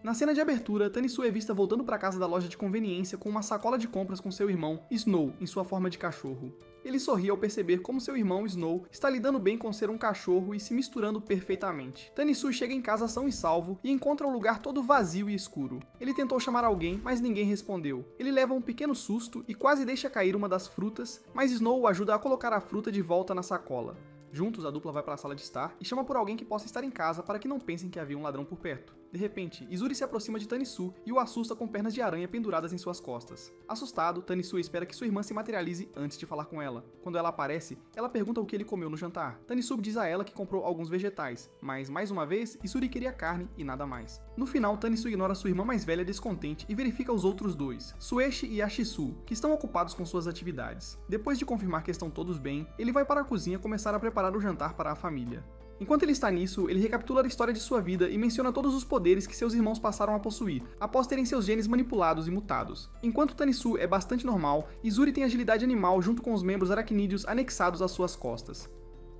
Na cena de abertura, Tanisu é vista voltando para casa da loja de conveniência com uma sacola de compras com seu irmão, Snow, em sua forma de cachorro. Ele sorri ao perceber como seu irmão, Snow, está lidando bem com ser um cachorro e se misturando perfeitamente. Tanisu chega em casa são e salvo e encontra o lugar todo vazio e escuro. Ele tentou chamar alguém, mas ninguém respondeu. Ele leva um pequeno susto e quase deixa cair uma das frutas, mas Snow o ajuda a colocar a fruta de volta na sacola. Juntos, a dupla vai para a sala de estar e chama por alguém que possa estar em casa para que não pensem que havia um ladrão por perto. De repente, Izuri se aproxima de Tanisu e o assusta com pernas de aranha penduradas em suas costas. Assustado, Tanisu espera que sua irmã se materialize antes de falar com ela. Quando ela aparece, ela pergunta o que ele comeu no jantar. Tanisu diz a ela que comprou alguns vegetais, mas, mais uma vez, Izuri queria carne e nada mais. No final, Tanisu ignora sua irmã mais velha descontente e verifica os outros dois, Sueshi e Ashisu, que estão ocupados com suas atividades. Depois de confirmar que estão todos bem, ele vai para a cozinha começar a preparar o jantar para a família. Enquanto ele está nisso, ele recapitula a história de sua vida e menciona todos os poderes que seus irmãos passaram a possuir, após terem seus genes manipulados e mutados. Enquanto Tanisu é bastante normal, Izuri tem agilidade animal junto com os membros aracnídeos anexados às suas costas.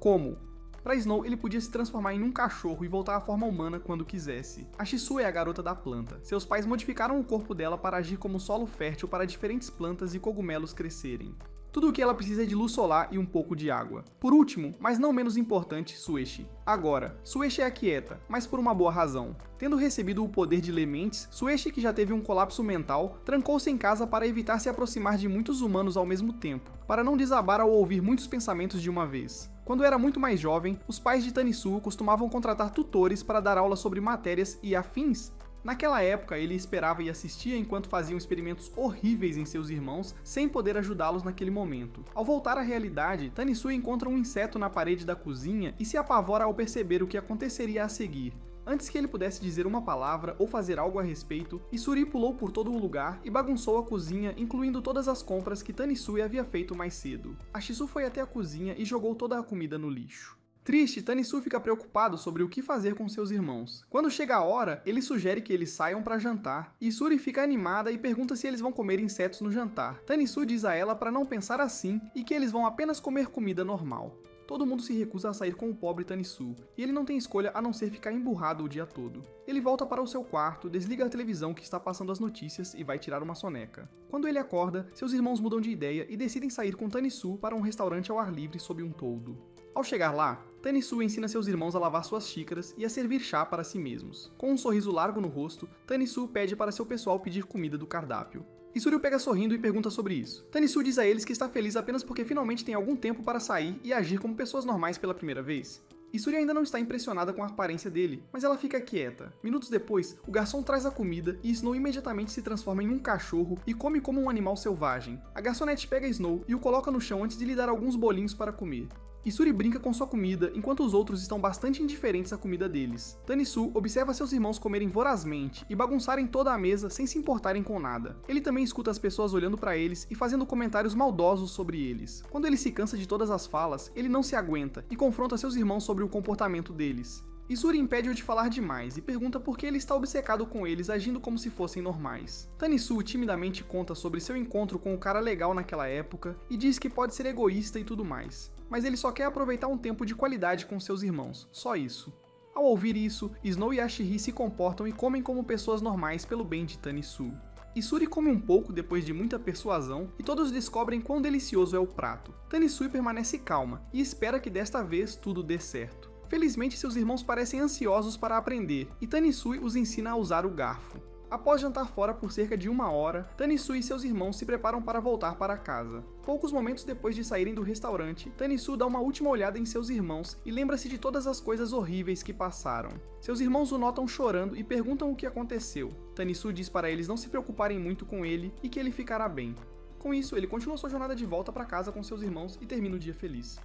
Como? Para Snow, ele podia se transformar em um cachorro e voltar à forma humana quando quisesse. A Shisu é a garota da planta. Seus pais modificaram o corpo dela para agir como solo fértil para diferentes plantas e cogumelos crescerem. Tudo o que ela precisa é de luz solar e um pouco de água. Por último, mas não menos importante, Sueshi. Agora, Sueshi é aquieta, mas por uma boa razão. Tendo recebido o poder de ler mentes, Sueshi, que já teve um colapso mental, trancou-se em casa para evitar se aproximar de muitos humanos ao mesmo tempo, para não desabar ao ouvir muitos pensamentos de uma vez. Quando era muito mais jovem, os pais de Tanisu costumavam contratar tutores para dar aulas sobre matérias e afins. Naquela época, ele esperava e assistia enquanto faziam experimentos horríveis em seus irmãos, sem poder ajudá-los naquele momento. Ao voltar à realidade, Tanisu encontra um inseto na parede da cozinha e se apavora ao perceber o que aconteceria a seguir. Antes que ele pudesse dizer uma palavra ou fazer algo a respeito, Izuri pulou por todo o lugar e bagunçou a cozinha, incluindo todas as compras que Tanisu havia feito mais cedo. A Shisu foi até a cozinha e jogou toda a comida no lixo. Triste, Tanisu fica preocupado sobre o que fazer com seus irmãos. Quando chega a hora, ele sugere que eles saiam para jantar, e Izuri fica animada e pergunta se eles vão comer insetos no jantar. Tanisu diz a ela para não pensar assim e que eles vão apenas comer comida normal. Todo mundo se recusa a sair com o pobre Tanisu, e ele não tem escolha a não ser ficar emburrado o dia todo. Ele volta para o seu quarto, desliga a televisão que está passando as notícias e vai tirar uma soneca. Quando ele acorda, seus irmãos mudam de ideia e decidem sair com Tanisu para um restaurante ao ar livre sob um toldo. Ao chegar lá, Tanisu ensina seus irmãos a lavar suas xícaras e a servir chá para si mesmos. Com um sorriso largo no rosto, Tanisu pede para seu pessoal pedir comida do cardápio. Izuri o pega sorrindo e pergunta sobre isso. Tanisu diz a eles que está feliz apenas porque finalmente tem algum tempo para sair e agir como pessoas normais pela primeira vez. Izuri ainda não está impressionada com a aparência dele, mas ela fica quieta. Minutos depois, o garçom traz a comida e Snow imediatamente se transforma em um cachorro e come como um animal selvagem. A garçonete pega Snow e o coloca no chão antes de lhe dar alguns bolinhos para comer. Izuri brinca com sua comida, enquanto os outros estão bastante indiferentes à comida deles. Tanisu observa seus irmãos comerem vorazmente e bagunçarem toda a mesa sem se importarem com nada. Ele também escuta as pessoas olhando para eles e fazendo comentários maldosos sobre eles. Quando ele se cansa de todas as falas, ele não se aguenta e confronta seus irmãos sobre o comportamento deles. Izuri impede-o de falar demais e pergunta por que ele está obcecado com eles, agindo como se fossem normais. Tanisu timidamente conta sobre seu encontro com o cara legal naquela época e diz que pode ser egoísta e tudo mais. Mas ele só quer aproveitar um tempo de qualidade com seus irmãos, só isso. Ao ouvir isso, Snow e Ashiri se comportam e comem como pessoas normais pelo bem de Tanisu. Izuri come um pouco depois de muita persuasão e todos descobrem quão delicioso é o prato. Tanisu permanece calma e espera que desta vez tudo dê certo. Felizmente, seus irmãos parecem ansiosos para aprender, e Tanisui os ensina a usar o garfo. Após jantar fora por cerca de 1 hora, Tanisui e seus irmãos se preparam para voltar para casa. Poucos momentos depois de saírem do restaurante, Tanisu dá uma última olhada em seus irmãos e lembra-se de todas as coisas horríveis que passaram. Seus irmãos o notam chorando e perguntam o que aconteceu. Tanisu diz para eles não se preocuparem muito com ele e que ele ficará bem. Com isso, ele continua sua jornada de volta para casa com seus irmãos e termina o dia feliz.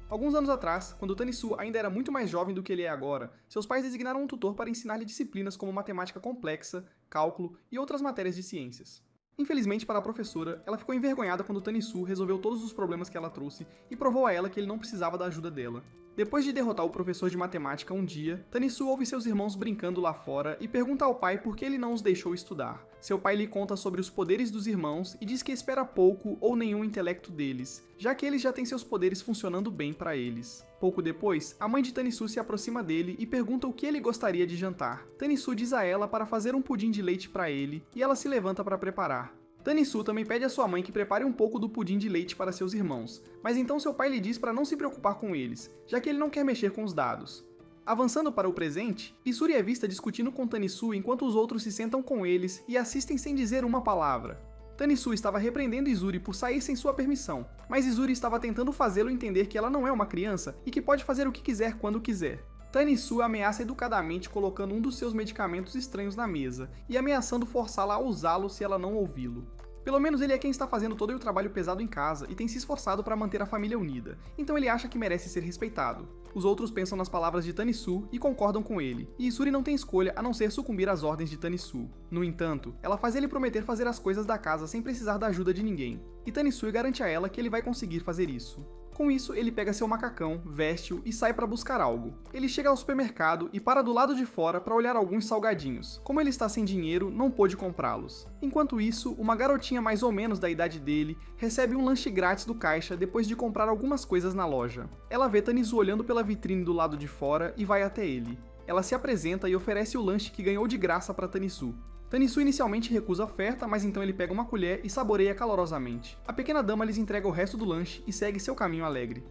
Alguns anos atrás, quando Tanisu ainda era muito mais jovem do que ele é agora, seus pais designaram um tutor para ensinar-lhe disciplinas como matemática complexa, cálculo e outras matérias de ciências. Infelizmente para a professora, ela ficou envergonhada quando Tanisu resolveu todos os problemas que ela trouxe e provou a ela que ele não precisava da ajuda dela. Depois de derrotar o professor de matemática um dia, Tanisu ouve seus irmãos brincando lá fora e pergunta ao pai por que ele não os deixou estudar. Seu pai lhe conta sobre os poderes dos irmãos e diz que espera pouco ou nenhum intelecto deles, já que eles já têm seus poderes funcionando bem para eles. Pouco depois, a mãe de Tanisu se aproxima dele e pergunta o que ele gostaria de jantar. Tanisu diz a ela para fazer um pudim de leite para ele e ela se levanta para preparar. Tanisu também pede à sua mãe que prepare um pouco do pudim de leite para seus irmãos, mas então seu pai lhe diz para não se preocupar com eles, já que ele não quer mexer com os dados. Avançando para o presente, Izuri é vista discutindo com Tanisu enquanto os outros se sentam com eles e assistem sem dizer uma palavra. Tanisu estava repreendendo Izuri por sair sem sua permissão, mas Izuri estava tentando fazê-lo entender que ela não é uma criança e que pode fazer o que quiser quando quiser. Tanisu ameaça educadamente colocando um dos seus medicamentos estranhos na mesa e ameaçando forçá-la a usá-lo se ela não ouvi-lo. Pelo menos ele é quem está fazendo todo o trabalho pesado em casa e tem se esforçado para manter a família unida, então ele acha que merece ser respeitado. Os outros pensam nas palavras de Tanisu e concordam com ele, e Izuri não tem escolha a não ser sucumbir às ordens de Tanisu. No entanto, ela faz ele prometer fazer as coisas da casa sem precisar da ajuda de ninguém, e Tanisu garante a ela que ele vai conseguir fazer isso. Com isso, ele pega seu macacão, veste-o e sai para buscar algo. Ele chega ao supermercado e para do lado de fora para olhar alguns salgadinhos. Como ele está sem dinheiro, não pôde comprá-los. Enquanto isso, uma garotinha mais ou menos da idade dele recebe um lanche grátis do caixa depois de comprar algumas coisas na loja. Ela vê Tanisu olhando pela vitrine do lado de fora e vai até ele. Ela se apresenta e oferece o lanche que ganhou de graça para Tanisu. Tanisu inicialmente recusa a oferta, mas então ele pega uma colher e saboreia calorosamente. A pequena dama lhes entrega o resto do lanche e segue seu caminho alegre.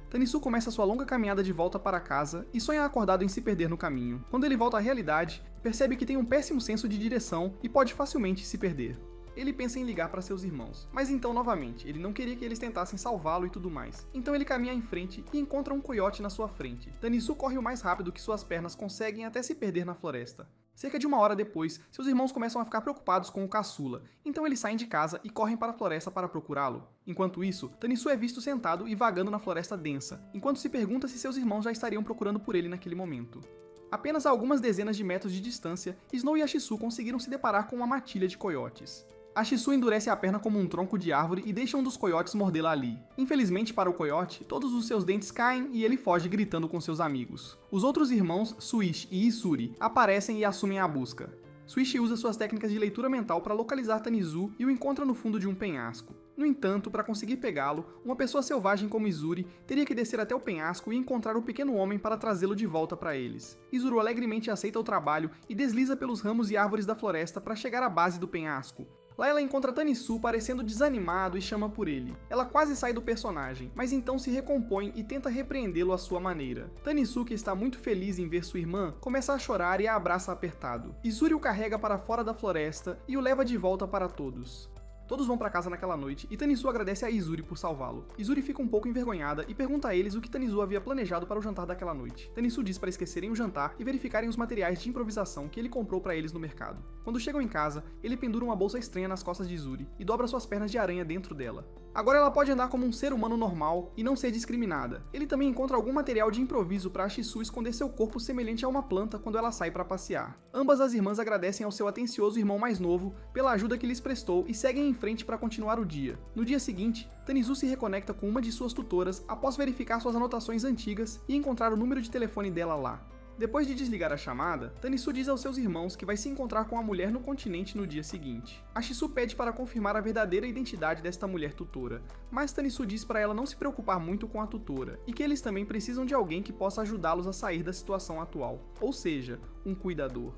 Tanisu começa sua longa caminhada de volta para casa e sonha acordado em se perder no caminho. Quando ele volta à realidade, percebe que tem um péssimo senso de direção e pode facilmente se perder. Ele pensa em ligar para seus irmãos, mas então novamente, ele não queria que eles tentassem salvá-lo e tudo mais. Então ele caminha em frente e encontra um coiote na sua frente. Tanisu corre o mais rápido que suas pernas conseguem até se perder na floresta. Cerca de uma hora depois, seus irmãos começam a ficar preocupados com o caçula, então eles saem de casa e correm para a floresta para procurá-lo. Enquanto isso, Tanisu é visto sentado e vagando na floresta densa, enquanto se pergunta se seus irmãos já estariam procurando por ele naquele momento. Apenas a algumas dezenas de metros de distância, Snow e a Shisu conseguiram se deparar com uma matilha de coiotes. A Shisu endurece a perna como um tronco de árvore e deixa um dos coiotes mordê-la ali. Infelizmente para o coiote, todos os seus dentes caem e ele foge gritando com seus amigos. Os outros irmãos, Swish e Izuri, aparecem e assumem a busca. Swish usa suas técnicas de leitura mental para localizar Tanisu e o encontra no fundo de um penhasco. No entanto, para conseguir pegá-lo, uma pessoa selvagem como Izuri teria que descer até o penhasco e encontrar o pequeno homem para trazê-lo de volta para eles. Izuru alegremente aceita o trabalho e desliza pelos ramos e árvores da floresta para chegar à base do penhasco. Lá ela encontra Tanisu parecendo desanimado e chama por ele. Ela quase sai do personagem, mas então se recompõe e tenta repreendê-lo à sua maneira. Tanisu, que está muito feliz em ver sua irmã, começa a chorar e a abraça apertado. Izuri o carrega para fora da floresta e o leva de volta para todos. Todos vão para casa naquela noite e Tanisu agradece a Izuri por salvá-lo. Izuri fica um pouco envergonhada e pergunta a eles o que Tanisu havia planejado para o jantar daquela noite. Tanisu diz para esquecerem o jantar e verificarem os materiais de improvisação que ele comprou para eles no mercado. Quando chegam em casa, ele pendura uma bolsa estranha nas costas de Izuri e dobra suas pernas de aranha dentro dela. Agora ela pode andar como um ser humano normal e não ser discriminada. Ele também encontra algum material de improviso para a Shisu esconder seu corpo semelhante a uma planta quando ela sai para passear. Ambas as irmãs agradecem ao seu atencioso irmão mais novo pela ajuda que lhes prestou e seguem em frente para continuar o dia. No dia seguinte, Tanisu se reconecta com uma de suas tutoras após verificar suas anotações antigas e encontrar o número de telefone dela lá. Depois de desligar a chamada, Tanisu diz aos seus irmãos que vai se encontrar com a mulher no continente no dia seguinte. A Shisu pede para confirmar a verdadeira identidade desta mulher tutora, mas Tanisu diz para ela não se preocupar muito com a tutora, e que eles também precisam de alguém que possa ajudá-los a sair da situação atual, ou seja, um cuidador.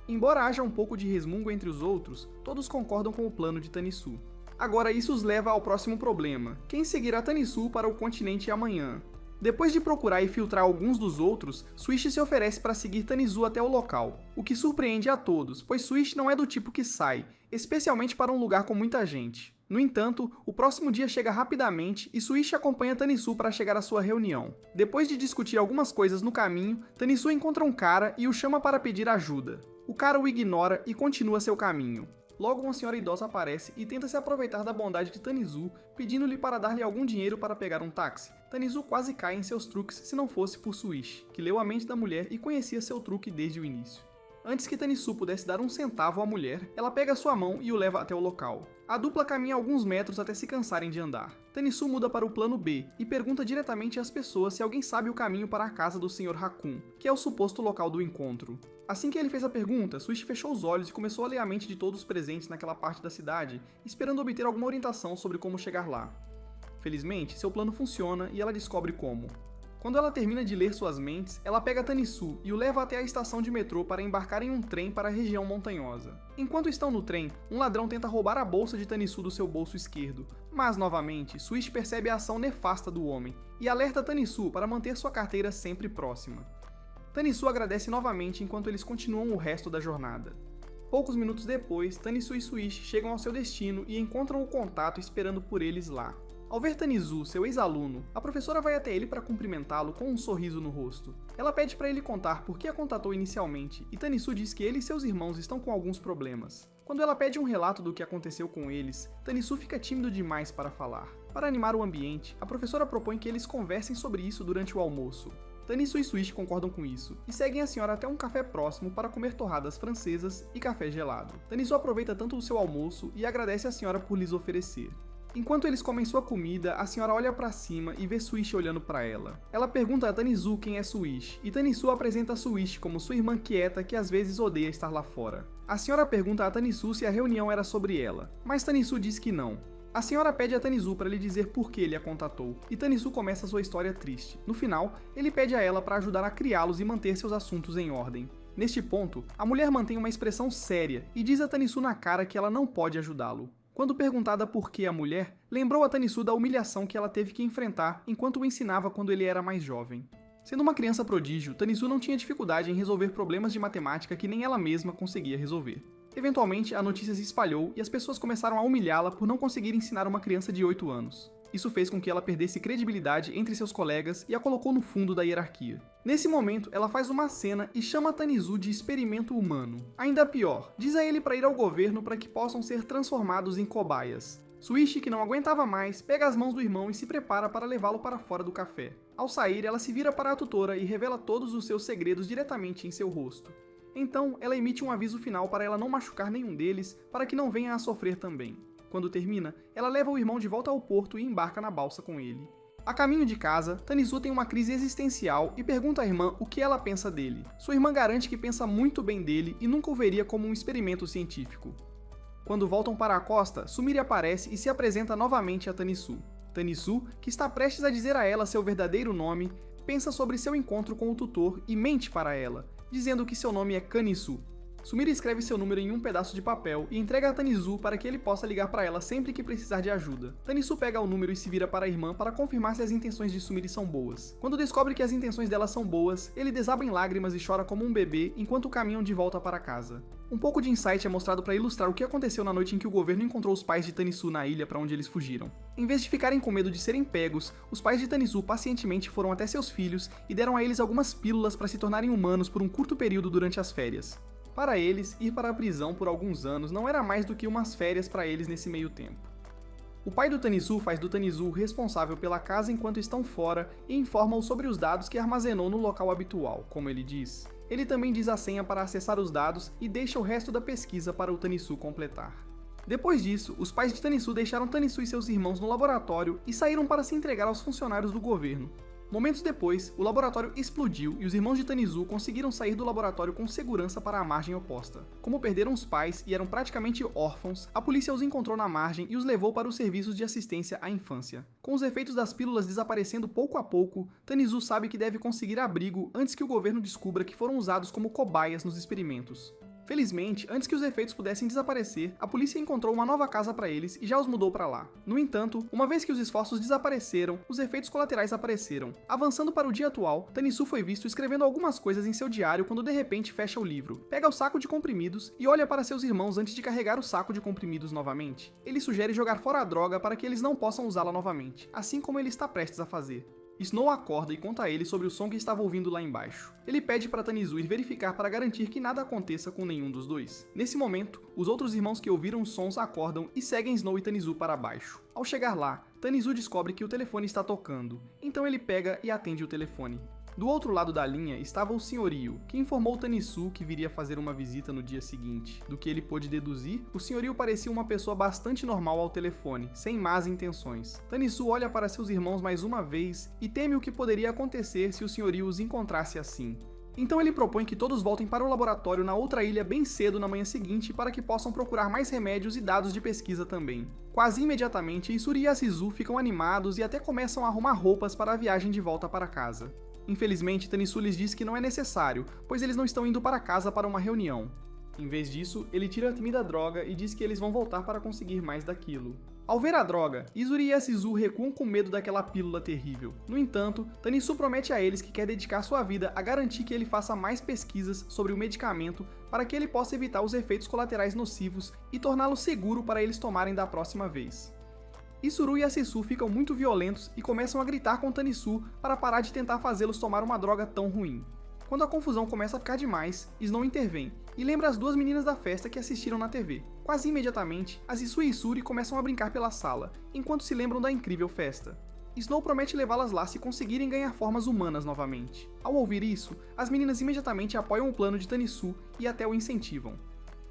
Embora haja um pouco de resmungo entre os outros, todos concordam com o plano de Tanisu. Agora isso os leva ao próximo problema: quem seguirá Tanisu para o continente amanhã? Depois de procurar e filtrar alguns dos outros, Swish se oferece para seguir Tanisu até o local, o que surpreende a todos, pois Swish não é do tipo que sai, especialmente para um lugar com muita gente. No entanto, o próximo dia chega rapidamente e Swish acompanha Tanisu para chegar à sua reunião. Depois de discutir algumas coisas no caminho, Tanisu encontra um cara e o chama para pedir ajuda. O cara o ignora e continua seu caminho. Logo, uma senhora idosa aparece e tenta se aproveitar da bondade de Tanisu, pedindo-lhe para dar-lhe algum dinheiro para pegar um táxi. Tanisu quase cai em seus truques se não fosse por Swish, que leu a mente da mulher e conhecia seu truque desde o início. Antes que Tanisu pudesse dar um centavo à mulher, ela pega sua mão e o leva até o local. A dupla caminha alguns metros até se cansarem de andar. Tanisu muda para o plano B e pergunta diretamente às pessoas se alguém sabe o caminho para a casa do Sr. Raccoon, que é o suposto local do encontro. Assim que ele fez a pergunta, Swish fechou os olhos e começou a ler a mente de todos os presentes naquela parte da cidade, esperando obter alguma orientação sobre como chegar lá. Felizmente, seu plano funciona e ela descobre como. Quando ela termina de ler suas mentes, ela pega Tanisu e o leva até a estação de metrô para embarcar em um trem para a região montanhosa. Enquanto estão no trem, um ladrão tenta roubar a bolsa de Tanisu do seu bolso esquerdo, mas novamente, Swish percebe a ação nefasta do homem e alerta Tanisu para manter sua carteira sempre próxima. Tanisu agradece novamente enquanto eles continuam o resto da jornada. Poucos minutos depois, Tanisu e Swish chegam ao seu destino e encontram o contato esperando por eles lá. Ao ver Tanisu, seu ex-aluno, a professora vai até ele para cumprimentá-lo com um sorriso no rosto. Ela pede para ele contar por que a contatou inicialmente, e Tanisu diz que ele e seus irmãos estão com alguns problemas. Quando ela pede um relato do que aconteceu com eles, Tanisu fica tímido demais para falar. Para animar o ambiente, a professora propõe que eles conversem sobre isso durante o almoço. Tanisu e Swish concordam com isso, e seguem a senhora até um café próximo para comer torradas francesas e café gelado. Tanisu aproveita tanto o seu almoço e agradece a senhora por lhes oferecer. Enquanto eles comem sua comida, a senhora olha para cima e vê Swish olhando para ela. Ela pergunta a Tanisu quem é Swish, e Tanisu apresenta Swish como sua irmã quieta que às vezes odeia estar lá fora. A senhora pergunta a Tanisu se a reunião era sobre ela, mas Tanisu diz que não. A senhora pede a Tanisu para lhe dizer por que ele a contatou, e Tanisu começa sua história triste. No final, ele pede a ela para ajudar a criá-los e manter seus assuntos em ordem. Neste ponto, a mulher mantém uma expressão séria e diz a Tanisu na cara que ela não pode ajudá-lo. Quando perguntada por que a mulher, lembrou a Tanisu da humilhação que ela teve que enfrentar enquanto o ensinava quando ele era mais jovem. Sendo uma criança prodígio, Tanisu não tinha dificuldade em resolver problemas de matemática que nem ela mesma conseguia resolver. Eventualmente, a notícia se espalhou e as pessoas começaram a humilhá-la por não conseguir ensinar uma criança de 8 anos. Isso fez com que ela perdesse credibilidade entre seus colegas e a colocou no fundo da hierarquia. Nesse momento, ela faz uma cena e chama Tanisu de experimento humano. Ainda pior, diz a ele para ir ao governo para que possam ser transformados em cobaias. Swish, que não aguentava mais, pega as mãos do irmão e se prepara para levá-lo para fora do café. Ao sair, ela se vira para a tutora e revela todos os seus segredos diretamente em seu rosto. Então, ela emite um aviso final para ela não machucar nenhum deles, para que não venha a sofrer também. Quando termina, ela leva o irmão de volta ao porto e embarca na balsa com ele. A caminho de casa, Tanisu tem uma crise existencial e pergunta à irmã o que ela pensa dele. Sua irmã garante que pensa muito bem dele e nunca o veria como um experimento científico. Quando voltam para a costa, Sumire aparece e se apresenta novamente a Tanisu. Tanisu, que está prestes a dizer a ela seu verdadeiro nome, pensa sobre seu encontro com o tutor e mente para ela, dizendo que seu nome é Kanisu. Sumire escreve seu número em um pedaço de papel e entrega a Tanisu para que ele possa ligar para ela sempre que precisar de ajuda. Tanisu pega o número e se vira para a irmã para confirmar se as intenções de Sumire são boas. Quando descobre que as intenções dela são boas, ele desaba em lágrimas e chora como um bebê enquanto caminham de volta para casa. Um pouco de insight é mostrado para ilustrar o que aconteceu na noite em que o governo encontrou os pais de Tanisu na ilha para onde eles fugiram. Em vez de ficarem com medo de serem pegos, os pais de Tanisu pacientemente foram até seus filhos e deram a eles algumas pílulas para se tornarem humanos por um curto período durante as férias. Para eles, ir para a prisão por alguns anos não era mais do que umas férias para eles nesse meio tempo. O pai do Tanisu faz do Tanisu responsável pela casa enquanto estão fora e informa-o sobre os dados que armazenou no local habitual, como ele diz. Ele também diz a senha para acessar os dados e deixa o resto da pesquisa para o Tanisu completar. Depois disso, os pais de Tanisu deixaram Tanisu e seus irmãos no laboratório e saíram para se entregar aos funcionários do governo. Momentos depois, o laboratório explodiu e os irmãos de Tanisu conseguiram sair do laboratório com segurança para a margem oposta. Como perderam os pais e eram praticamente órfãos, a polícia os encontrou na margem e os levou para os serviços de assistência à infância. Com os efeitos das pílulas desaparecendo pouco a pouco, Tanisu sabe que deve conseguir abrigo antes que o governo descubra que foram usados como cobaias nos experimentos. Felizmente, antes que os efeitos pudessem desaparecer, a polícia encontrou uma nova casa para eles e já os mudou para lá. No entanto, uma vez que os esforços desapareceram, os efeitos colaterais apareceram. Avançando para o dia atual, Tanisu foi visto escrevendo algumas coisas em seu diário quando de repente fecha o livro, pega o saco de comprimidos e olha para seus irmãos antes de carregar o saco de comprimidos novamente. Ele sugere jogar fora a droga para que eles não possam usá-la novamente, assim como ele está prestes a fazer. Snow acorda e conta a ele sobre o som que estava ouvindo lá embaixo. Ele pede para Tanisu ir verificar para garantir que nada aconteça com nenhum dos dois. Nesse momento, os outros irmãos que ouviram os sons acordam e seguem Snow e Tanisu para baixo. Ao chegar lá, Tanisu descobre que o telefone está tocando, então ele pega e atende o telefone. Do outro lado da linha estava o senhorio, que informou Tanisu que viria fazer uma visita no dia seguinte. Do que ele pôde deduzir, o senhorio parecia uma pessoa bastante normal ao telefone, sem más intenções. Tanisu olha para seus irmãos mais uma vez e teme o que poderia acontecer se o senhorio os encontrasse assim. Então ele propõe que todos voltem para o laboratório na outra ilha bem cedo na manhã seguinte para que possam procurar mais remédios e dados de pesquisa também. Quase imediatamente, Isuri e Asizu ficam animados e até começam a arrumar roupas para a viagem de volta para casa. Infelizmente, Tanisu lhes diz que não é necessário, pois eles não estão indo para casa para uma reunião. Em vez disso, ele tira a temida droga e diz que eles vão voltar para conseguir mais daquilo. Ao ver a droga, Isuri e Asizu recuam com medo daquela pílula terrível. No entanto, Tanisu promete a eles que quer dedicar sua vida a garantir que ele faça mais pesquisas sobre o medicamento para que ele possa evitar os efeitos colaterais nocivos e torná-lo seguro para eles tomarem da próxima vez. Isuru e Asizu ficam muito violentos e começam a gritar com Tanisu para parar de tentar fazê-los tomar uma droga tão ruim. Quando a confusão começa a ficar demais, Snow intervém e lembra as duas meninas da festa que assistiram na TV. Quase imediatamente, Asizu e Isuri começam a brincar pela sala, enquanto se lembram da incrível festa. Snow promete levá-las lá se conseguirem ganhar formas humanas novamente. Ao ouvir isso, as meninas imediatamente apoiam o plano de Tanisu e até o incentivam.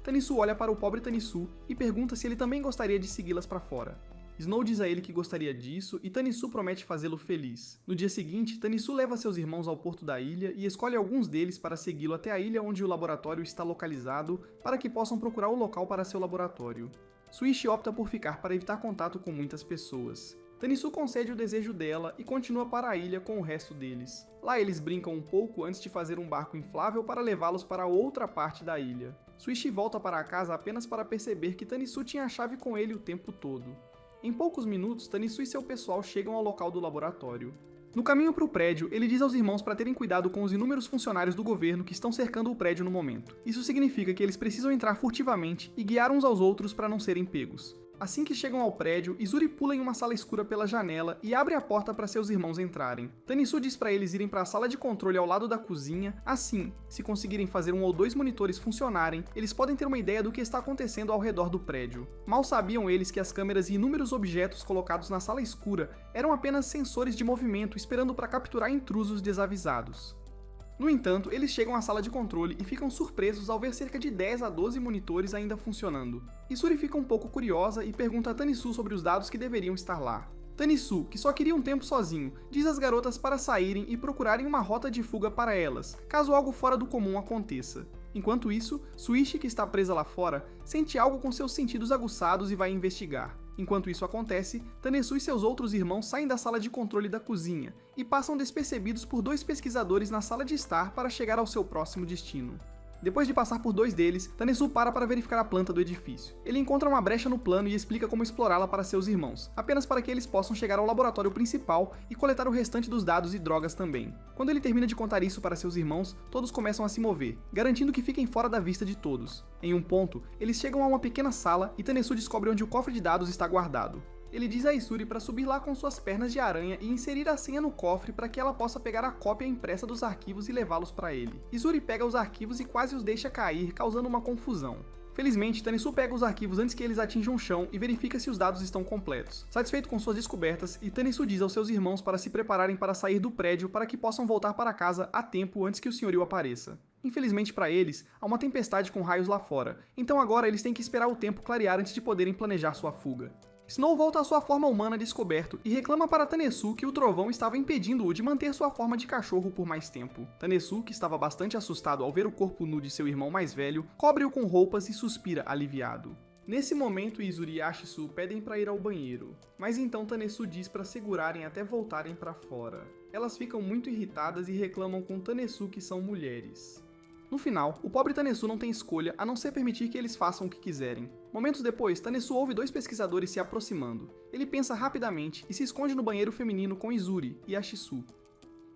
Tanisu olha para o pobre Tanisu e pergunta se ele também gostaria de segui-las para fora. Snow diz a ele que gostaria disso e Tanisu promete fazê-lo feliz. No dia seguinte, Tanisu leva seus irmãos ao porto da ilha e escolhe alguns deles para segui-lo até a ilha onde o laboratório está localizado para que possam procurar o local para seu laboratório. Suishi opta por ficar para evitar contato com muitas pessoas. Tanisu concede o desejo dela e continua para a ilha com o resto deles. Lá eles brincam um pouco antes de fazer um barco inflável para levá-los para outra parte da ilha. Suishi volta para a casa apenas para perceber que Tanisu tinha a chave com ele o tempo todo. Em poucos minutos, Tanisu e seu pessoal chegam ao local do laboratório. No caminho para o prédio, ele diz aos irmãos para terem cuidado com os inúmeros funcionários do governo que estão cercando o prédio no momento. Isso significa que eles precisam entrar furtivamente e guiar uns aos outros para não serem pegos. Assim que chegam ao prédio, Isuri pula em uma sala escura pela janela e abre a porta para seus irmãos entrarem. Tanisu diz para eles irem para a sala de controle ao lado da cozinha, assim, se conseguirem fazer 1 ou 2 monitores funcionarem, eles podem ter uma ideia do que está acontecendo ao redor do prédio. Mal sabiam eles que as câmeras e inúmeros objetos colocados na sala escura eram apenas sensores de movimento esperando para capturar intrusos desavisados. No entanto, eles chegam à sala de controle e ficam surpresos ao ver cerca de 10 a 12 monitores ainda funcionando. Isuri fica um pouco curiosa e pergunta a Tanisu sobre os dados que deveriam estar lá. Tanisu, que só queria um tempo sozinho, diz às garotas para saírem e procurarem uma rota de fuga para elas, caso algo fora do comum aconteça. Enquanto isso, Suishi, que está presa lá fora, sente algo com seus sentidos aguçados e vai investigar. Enquanto isso acontece, Tanisu e seus outros irmãos saem da sala de controle da cozinha e passam despercebidos por 2 pesquisadores na sala de estar para chegar ao seu próximo destino. Depois de passar por 2 deles, Tanisu para verificar a planta do edifício. Ele encontra uma brecha no plano e explica como explorá-la para seus irmãos, apenas para que eles possam chegar ao laboratório principal e coletar o restante dos dados e drogas também. Quando ele termina de contar isso para seus irmãos, todos começam a se mover, garantindo que fiquem fora da vista de todos. Em um ponto, eles chegam a uma pequena sala e Tanisu descobre onde o cofre de dados está guardado. Ele diz a Isuri para subir lá com suas pernas de aranha e inserir a senha no cofre para que ela possa pegar a cópia impressa dos arquivos e levá-los para ele. Isuri pega os arquivos e quase os deixa cair, causando uma confusão. Felizmente, Tanisu pega os arquivos antes que eles atinjam o chão e verifica se os dados estão completos. Satisfeito com suas descobertas, Tanisu diz aos seus irmãos para se prepararem para sair do prédio para que possam voltar para casa a tempo antes que o senhorio apareça. Infelizmente para eles, há uma tempestade com raios lá fora, então agora eles têm que esperar o tempo clarear antes de poderem planejar sua fuga. Snow volta à sua forma humana descoberto e reclama para Tanisu que o trovão estava impedindo-o de manter sua forma de cachorro por mais tempo. Tanisu, que estava bastante assustado ao ver o corpo nu de seu irmão mais velho, cobre-o com roupas e suspira aliviado. Nesse momento, Isuri e Ashisu pedem para ir ao banheiro, mas então Tanisu diz para segurarem até voltarem para fora. Elas ficam muito irritadas e reclamam com Tanisu que são mulheres. No final, o pobre Tanisu não tem escolha a não ser permitir que eles façam o que quiserem. Momentos depois, Tanisu ouve 2 pesquisadores se aproximando. Ele pensa rapidamente e se esconde no banheiro feminino com Isuri e Ashisu.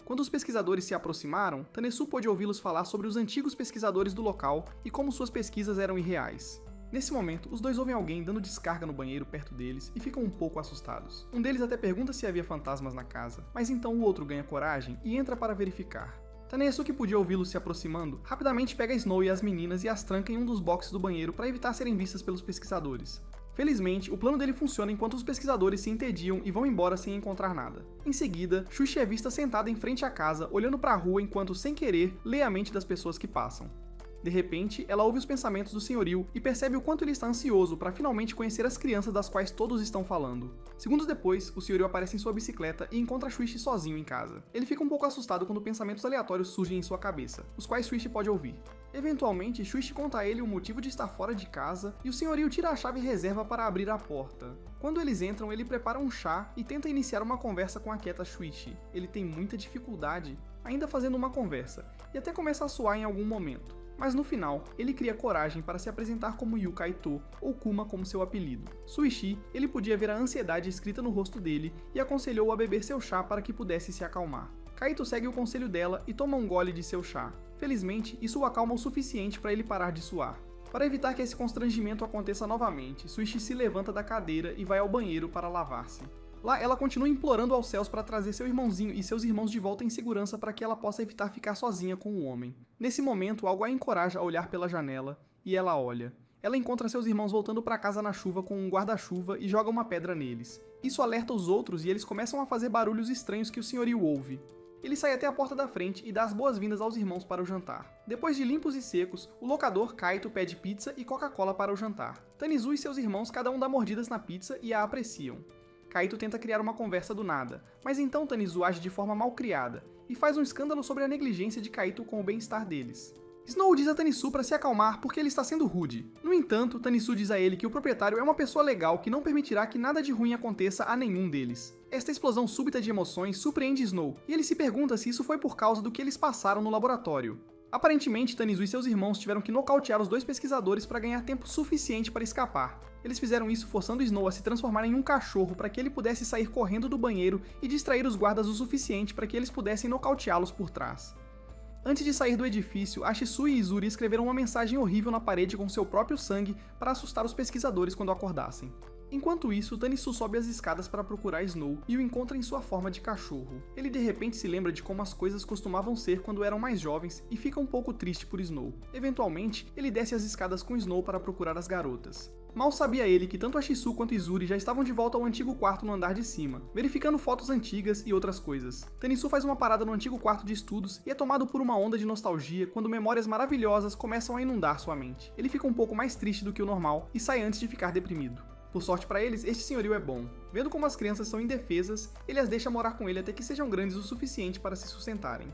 Quando os pesquisadores se aproximaram, Tanisu pôde ouvi-los falar sobre os antigos pesquisadores do local e como suas pesquisas eram irreais. Nesse momento, os 2 ouvem alguém dando descarga no banheiro perto deles e ficam um pouco assustados. Um deles até pergunta se havia fantasmas na casa, mas então o outro ganha coragem e entra para verificar. Tanisu, que podia ouvi-los se aproximando, rapidamente pega Snow e as meninas e as tranca em um dos boxes do banheiro para evitar serem vistas pelos pesquisadores. Felizmente, o plano dele funciona enquanto os pesquisadores se entediam e vão embora sem encontrar nada. Em seguida, Shuichi é vista sentada em frente à casa, olhando para a rua enquanto, sem querer, lê a mente das pessoas que passam. De repente, ela ouve os pensamentos do senhorio e percebe o quanto ele está ansioso para finalmente conhecer as crianças das quais todos estão falando. Segundos depois, o senhorio aparece em sua bicicleta e encontra Shuichi sozinho em casa. Ele fica um pouco assustado quando pensamentos aleatórios surgem em sua cabeça, os quais Shuichi pode ouvir. Eventualmente, Shuichi conta a ele o motivo de estar fora de casa e o senhorio tira a chave reserva para abrir a porta. Quando eles entram, ele prepara um chá e tenta iniciar uma conversa com a quieta Shuichi. Ele tem muita dificuldade, ainda fazendo uma conversa, e até começa a suar em algum momento. Mas no final, ele cria coragem para se apresentar como Yu Kaito, ou Kuma como seu apelido. Shuichi, ele podia ver a ansiedade escrita no rosto dele e aconselhou a beber seu chá para que pudesse se acalmar. Kaito segue o conselho dela e toma um gole de seu chá. Felizmente, isso o acalma o suficiente para ele parar de suar. Para evitar que esse constrangimento aconteça novamente, Shuichi se levanta da cadeira e vai ao banheiro para lavar-se. Lá, ela continua implorando aos céus para trazer seu irmãozinho e seus irmãos de volta em segurança para que ela possa evitar ficar sozinha com o homem. Nesse momento, algo a encoraja a olhar pela janela, e ela olha. Ela encontra seus irmãos voltando para casa na chuva com um guarda-chuva e joga uma pedra neles. Isso alerta os outros e eles começam a fazer barulhos estranhos que o senhorio ouve. Ele sai até a porta da frente e dá as boas-vindas aos irmãos para o jantar. Depois de limpos e secos, o locador Kaito pede pizza e Coca-Cola para o jantar. Tanizu e seus irmãos cada um dá mordidas na pizza e a apreciam. Kaito tenta criar uma conversa do nada, mas então Tanizu age de forma mal criada, e faz um escândalo sobre a negligência de Kaito com o bem-estar deles. Snow diz a Tanisu para se acalmar porque ele está sendo rude. No entanto, Tanisu diz a ele que o proprietário é uma pessoa legal que não permitirá que nada de ruim aconteça a nenhum deles. Esta explosão súbita de emoções surpreende Snow, e ele se pergunta se isso foi por causa do que eles passaram no laboratório. Aparentemente, Tanizu e seus irmãos tiveram que nocautear os dois pesquisadores para ganhar tempo suficiente para escapar. Eles fizeram isso forçando Snow a se transformar em um cachorro para que ele pudesse sair correndo do banheiro e distrair os guardas o suficiente para que eles pudessem nocauteá-los por trás. Antes de sair do edifício, Ashisui e Izuri escreveram uma mensagem horrível na parede com seu próprio sangue para assustar os pesquisadores quando acordassem. Enquanto isso, Tanisu sobe as escadas para procurar Snow e o encontra em sua forma de cachorro. Ele de repente se lembra de como as coisas costumavam ser quando eram mais jovens e fica um pouco triste por Snow. Eventualmente, ele desce as escadas com Snow para procurar as garotas. Mal sabia ele que tanto Ashisu quanto Izuri já estavam de volta ao antigo quarto no andar de cima, verificando fotos antigas e outras coisas. Tanisu faz uma parada no antigo quarto de estudos e é tomado por uma onda de nostalgia quando memórias maravilhosas começam a inundar sua mente. Ele fica um pouco mais triste do que o normal e sai antes de ficar deprimido. Por sorte para eles, este senhorio é bom. Vendo como as crianças são indefesas, ele as deixa morar com ele até que sejam grandes o suficiente para se sustentarem.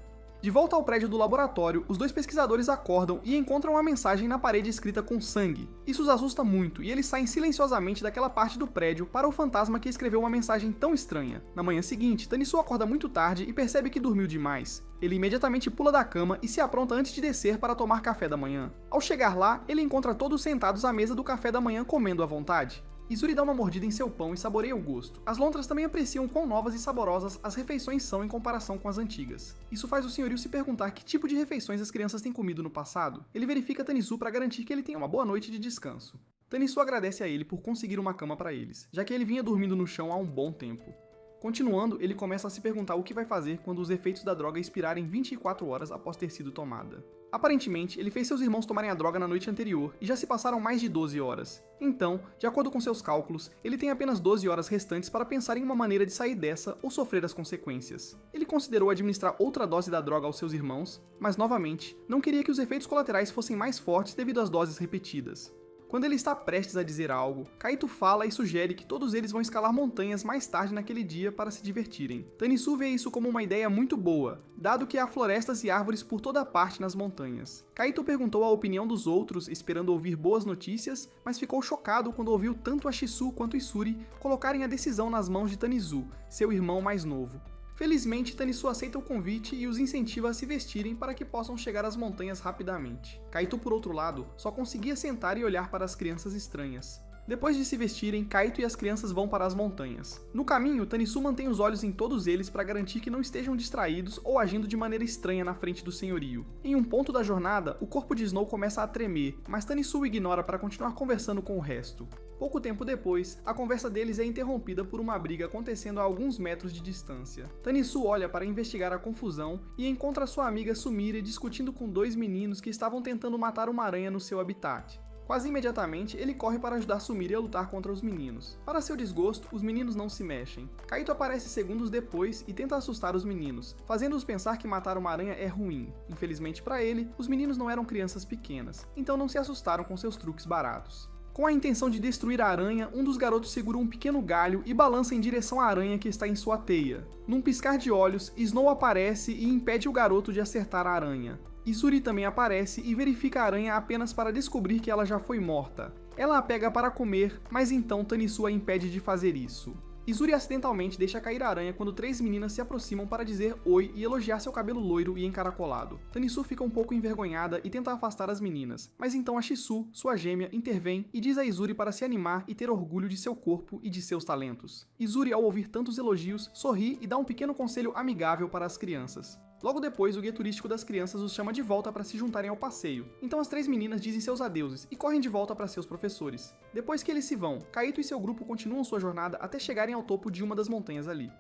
De volta ao prédio do laboratório, os dois pesquisadores acordam e encontram uma mensagem na parede escrita com sangue. Isso os assusta muito e eles saem silenciosamente daquela parte do prédio para o fantasma que escreveu uma mensagem tão estranha. Na manhã seguinte, Tanisu acorda muito tarde e percebe que dormiu demais. Ele imediatamente pula da cama e se apronta antes de descer para tomar café da manhã. Ao chegar lá, ele encontra todos sentados à mesa do café da manhã comendo à vontade. Izuri dá uma mordida em seu pão e saboreia o gosto. As lontras também apreciam quão novas e saborosas as refeições são em comparação com as antigas. Isso faz o senhorio se perguntar que tipo de refeições as crianças têm comido no passado. Ele verifica Tanisu para garantir que ele tenha uma boa noite de descanso. Tanisu agradece a ele por conseguir uma cama para eles, já que ele vinha dormindo no chão há um bom tempo. Continuando, ele começa a se perguntar o que vai fazer quando os efeitos da droga expirarem 24 horas após ter sido tomada. Aparentemente, ele fez seus irmãos tomarem a droga na noite anterior e já se passaram mais de 12 horas. Então, de acordo com seus cálculos, ele tem apenas 12 horas restantes para pensar em uma maneira de sair dessa ou sofrer as consequências. Ele considerou administrar outra dose da droga aos seus irmãos, mas novamente, não queria que os efeitos colaterais fossem mais fortes devido às doses repetidas. Quando ele está prestes a dizer algo, Kaito fala e sugere que todos eles vão escalar montanhas mais tarde naquele dia para se divertirem. Tanisu vê isso como uma ideia muito boa, dado que há florestas e árvores por toda parte nas montanhas. Kaito perguntou a opinião dos outros, esperando ouvir boas notícias, mas ficou chocado quando ouviu tanto Ashisu quanto Izuri colocarem a decisão nas mãos de Tanizu, seu irmão mais novo. Felizmente, Tanisu aceita o convite e os incentiva a se vestirem para que possam chegar às montanhas rapidamente. Kaito, por outro lado, só conseguia sentar e olhar para as crianças estranhas. Depois de se vestirem, Kaito e as crianças vão para as montanhas. No caminho, Tanisu mantém os olhos em todos eles para garantir que não estejam distraídos ou agindo de maneira estranha na frente do senhorio. Em um ponto da jornada, o corpo de Snow começa a tremer, mas Tanisu o ignora para continuar conversando com o resto. Pouco tempo depois, a conversa deles é interrompida por uma briga acontecendo a alguns metros de distância. Tanisu olha para investigar a confusão e encontra sua amiga Sumire discutindo com dois meninos que estavam tentando matar uma aranha no seu habitat. Quase imediatamente, ele corre para ajudar Sumire a lutar contra os meninos. Para seu desgosto, os meninos não se mexem. Kaito aparece segundos depois e tenta assustar os meninos, fazendo-os pensar que matar uma aranha é ruim. Infelizmente para ele, os meninos não eram crianças pequenas, então não se assustaram com seus truques baratos. Com a intenção de destruir a aranha, um dos garotos segura um pequeno galho e balança em direção à aranha que está em sua teia. Num piscar de olhos, Snow aparece e impede o garoto de acertar a aranha. Izuri também aparece e verifica a aranha apenas para descobrir que ela já foi morta. Ela a pega para comer, mas então Tanisu a impede de fazer isso. Izuri acidentalmente deixa cair a aranha quando 3 meninas se aproximam para dizer oi e elogiar seu cabelo loiro e encaracolado. Tanisu fica um pouco envergonhada e tenta afastar as meninas, mas então a Shisu, sua gêmea, intervém e diz a Izuri para se animar e ter orgulho de seu corpo e de seus talentos. Izuri, ao ouvir tantos elogios, sorri e dá um pequeno conselho amigável para as crianças. Logo depois, o guia turístico das crianças os chama de volta para se juntarem ao passeio. Então as 3 meninas dizem seus adeuses e correm de volta para seus professores. Depois que eles se vão, Kaito e seu grupo continuam sua jornada até chegarem ao topo de uma das montanhas ali.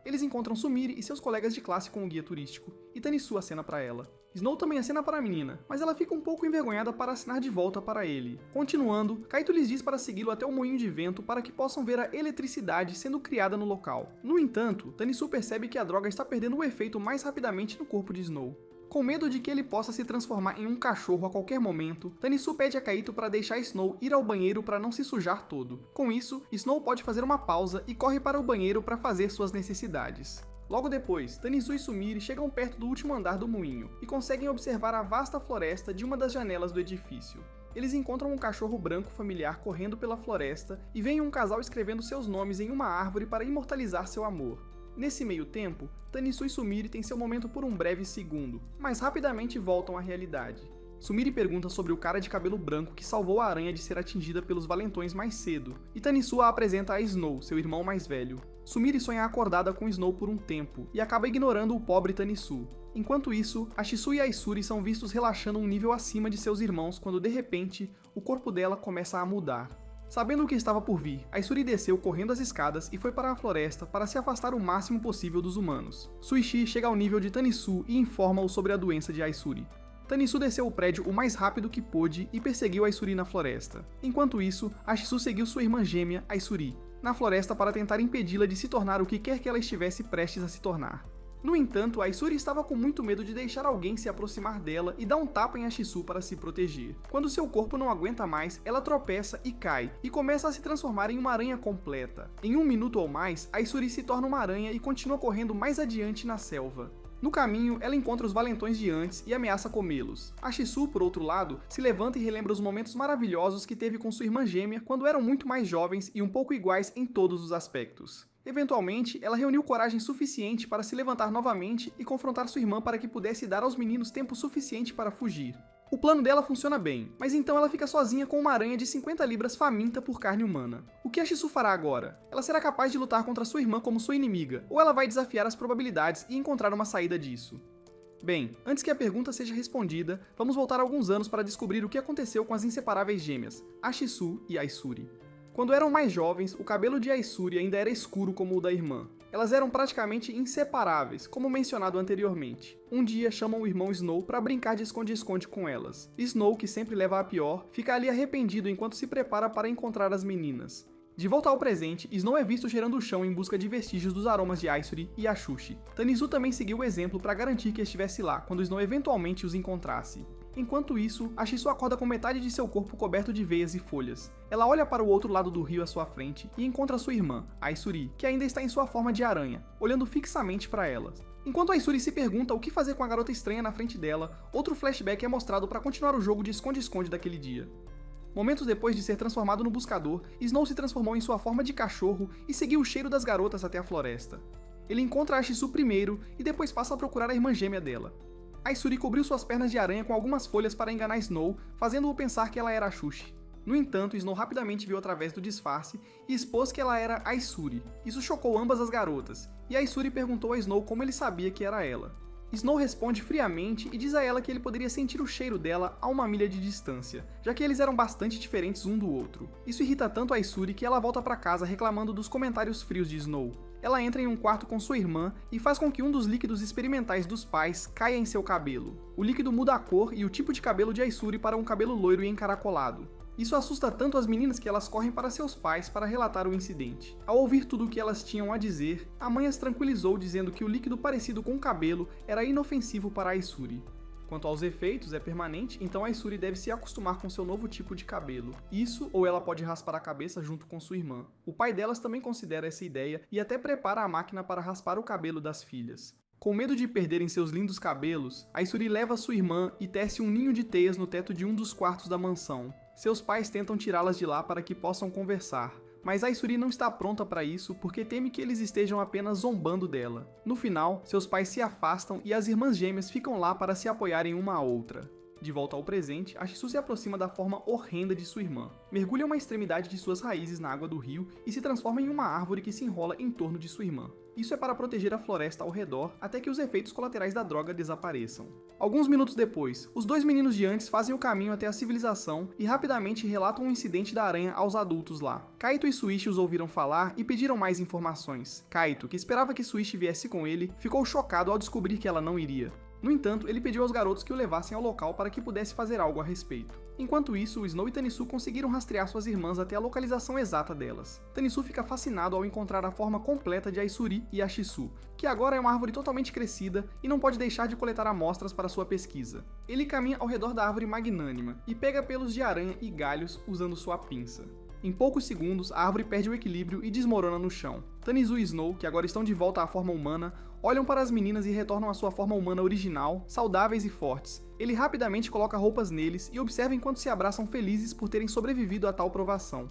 Eles encontram Sumire e seus colegas de classe com o guia turístico, e Tanisu acena para ela. Snow também acena para a menina, mas ela fica um pouco envergonhada para acenar de volta para ele. Continuando, Kaito lhes diz para segui-lo até o moinho de vento para que possam ver a eletricidade sendo criada no local. No entanto, Tanisu percebe que a droga está perdendo o efeito mais rapidamente no corpo de Snow. Com medo de que ele possa se transformar em um cachorro a qualquer momento, Tanisu pede a Kaito para deixar Snow ir ao banheiro para não se sujar todo. Com isso, Snow pode fazer uma pausa e corre para o banheiro para fazer suas necessidades. Logo depois, Tanisu e Sumire chegam perto do último andar do moinho e conseguem observar a vasta floresta de uma das janelas do edifício. Eles encontram um cachorro branco familiar correndo pela floresta e veem um casal escrevendo seus nomes em uma árvore para imortalizar seu amor. Nesse meio tempo, Tanisu e Sumire têm seu momento por um breve segundo, mas rapidamente voltam à realidade. Sumire pergunta sobre o cara de cabelo branco que salvou a aranha de ser atingida pelos valentões mais cedo, e Tanisu a apresenta a Snow, seu irmão mais velho. Sumire sonha acordada com Snow por um tempo, e acaba ignorando o pobre Tanisu. Enquanto isso, a Shisu e a Izuri são vistos relaxando um nível acima de seus irmãos quando de repente, o corpo dela começa a mudar. Sabendo o que estava por vir, a Izuri desceu correndo as escadas e foi para a floresta para se afastar o máximo possível dos humanos. Suichi chega ao nível de Tanisu e informa-o sobre a doença de Aizuri. Tanisu desceu o prédio o mais rápido que pôde e perseguiu Aizuri na floresta. Enquanto isso, a Shisu seguiu sua irmã gêmea, Aizuri, na floresta para tentar impedi-la de se tornar o que quer que ela estivesse prestes a se tornar. No entanto, a Izuri estava com muito medo de deixar alguém se aproximar dela e dar um tapa em Shisu para se proteger. Quando seu corpo não aguenta mais, ela tropeça e cai, e começa a se transformar em uma aranha completa. Em 1 minuto ou mais, a Izuri se torna uma aranha e continua correndo mais adiante na selva. No caminho, ela encontra os valentões de antes e ameaça comê-los. A Shisu, por outro lado, se levanta e relembra os momentos maravilhosos que teve com sua irmã gêmea quando eram muito mais jovens e um pouco iguais em todos os aspectos. Eventualmente, ela reuniu coragem suficiente para se levantar novamente e confrontar sua irmã para que pudesse dar aos meninos tempo suficiente para fugir. O plano dela funciona bem, mas então ela fica sozinha com uma aranha de 50 libras faminta por carne humana. O que a Shisu fará agora? Ela será capaz de lutar contra sua irmã como sua inimiga, ou ela vai desafiar as probabilidades e encontrar uma saída disso? Bem, antes que a pergunta seja respondida, vamos voltar alguns anos para descobrir o que aconteceu com as inseparáveis gêmeas, a Shisu e a Izuri. Quando eram mais jovens, o cabelo de Aizuri ainda era escuro como o da irmã. Elas eram praticamente inseparáveis, como mencionado anteriormente. Um dia chamam o irmão Snow para brincar de esconde-esconde com elas. Snow, que sempre leva a pior, fica ali arrependido enquanto se prepara para encontrar as meninas. De volta ao presente, Snow é visto cheirando o chão em busca de vestígios dos aromas de Aizuri e Ashushi. Tanisu também seguiu o exemplo para garantir que estivesse lá quando Snow eventualmente os encontrasse. Enquanto isso, a Shisu acorda com metade de seu corpo coberto de veias e folhas. Ela olha para o outro lado do rio à sua frente e encontra sua irmã, a Aizuri, que ainda está em sua forma de aranha, olhando fixamente para ela. Enquanto a Aizuri se pergunta o que fazer com a garota estranha na frente dela, outro flashback é mostrado para continuar o jogo de esconde-esconde daquele dia. Momentos depois de ser transformado no buscador, Snow se transformou em sua forma de cachorro e seguiu o cheiro das garotas até a floresta. Ele encontra a Shisu primeiro e depois passa a procurar a irmã gêmea dela. A Izuri cobriu suas pernas de aranha com algumas folhas para enganar Snow, fazendo-o pensar que ela era a Ashushi. No entanto, Snow rapidamente viu através do disfarce e expôs que ela era a Izuri. Isso chocou ambas as garotas, e a Izuri perguntou a Snow como ele sabia que era ela. Snow responde friamente e diz a ela que ele poderia sentir o cheiro dela a 1 milha de distância, já que eles eram bastante diferentes um do outro. Isso irrita tanto a Izuri que ela volta para casa reclamando dos comentários frios de Snow. Ela entra em um quarto com sua irmã e faz com que um dos líquidos experimentais dos pais caia em seu cabelo. O líquido muda a cor e o tipo de cabelo de Aizuri para um cabelo loiro e encaracolado. Isso assusta tanto as meninas que elas correm para seus pais para relatar o incidente. Ao ouvir tudo o que elas tinham a dizer, a mãe as tranquilizou dizendo que o líquido parecido com cabelo era inofensivo para a Aizuri. Quanto aos efeitos, é permanente, então a Aizuri deve se acostumar com seu novo tipo de cabelo. Isso, ou ela pode raspar a cabeça junto com sua irmã. O pai delas também considera essa ideia e até prepara a máquina para raspar o cabelo das filhas. Com medo de perderem seus lindos cabelos, a Aizuri leva sua irmã e tece um ninho de teias no teto de um dos quartos da mansão. Seus pais tentam tirá-las de lá para que possam conversar, mas a Aizuri não está pronta para isso porque teme que eles estejam apenas zombando dela. No final, seus pais se afastam e as irmãs gêmeas ficam lá para se apoiarem uma à outra. De volta ao presente, a Shisu se aproxima da forma horrenda de sua irmã, mergulha uma extremidade de suas raízes na água do rio e se transforma em uma árvore que se enrola em torno de sua irmã. Isso é para proteger a floresta ao redor até que os efeitos colaterais da droga desapareçam. Alguns minutos depois, os dois meninos de antes fazem o caminho até a civilização e rapidamente relatam um incidente da aranha aos adultos lá. Kaito e Suichi os ouviram falar e pediram mais informações. Kaito, que esperava que Suichi viesse com ele, ficou chocado ao descobrir que ela não iria. No entanto, ele pediu aos garotos que o levassem ao local para que pudesse fazer algo a respeito. Enquanto isso, o Snow e Tanisu conseguiram rastrear suas irmãs até a localização exata delas. Tanisu fica fascinado ao encontrar a forma completa de Aizuri e a Shisu, que agora é uma árvore totalmente crescida e não pode deixar de coletar amostras para sua pesquisa. Ele caminha ao redor da árvore magnânima e pega pelos de aranha e galhos usando sua pinça. Em poucos segundos, a árvore perde o equilíbrio e desmorona no chão. Tanisu e Snow, que agora estão de volta à forma humana, olham para as meninas e retornam à sua forma humana original, saudáveis e fortes. Ele rapidamente coloca roupas neles e observa enquanto se abraçam felizes por terem sobrevivido a tal provação.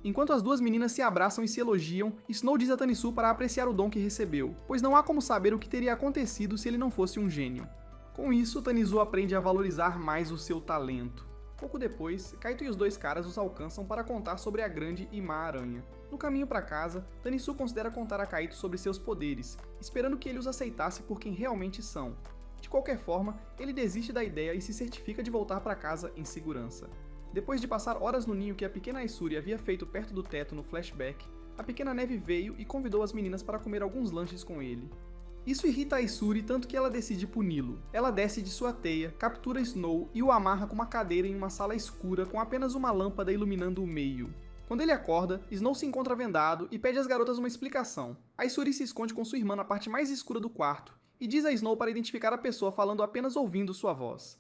Enquanto as duas meninas se abraçam e se elogiam, Snow diz a Tanisu para apreciar o dom que recebeu, pois não há como saber o que teria acontecido se ele não fosse um gênio. Com isso, Tanisu aprende a valorizar mais o seu talento. Pouco depois, Kaito e os dois caras os alcançam para contar sobre a grande e má aranha. No caminho para casa, Tanisu considera contar a Kaito sobre seus poderes, esperando que ele os aceitasse por quem realmente são. De qualquer forma, ele desiste da ideia e se certifica de voltar para casa em segurança. Depois de passar horas no ninho que a pequena Aizuri havia feito perto do teto no flashback, a pequena Neve veio e convidou as meninas para comer alguns lanches com ele. Isso irrita a Aizuri tanto que ela decide puni-lo. Ela desce de sua teia, captura Snow e o amarra com uma cadeira em uma sala escura com apenas uma lâmpada iluminando o meio. Quando ele acorda, Snow se encontra vendado e pede às garotas uma explicação. Aizuri se esconde com sua irmã na parte mais escura do quarto e diz a Snow para identificar a pessoa falando apenas ouvindo sua voz.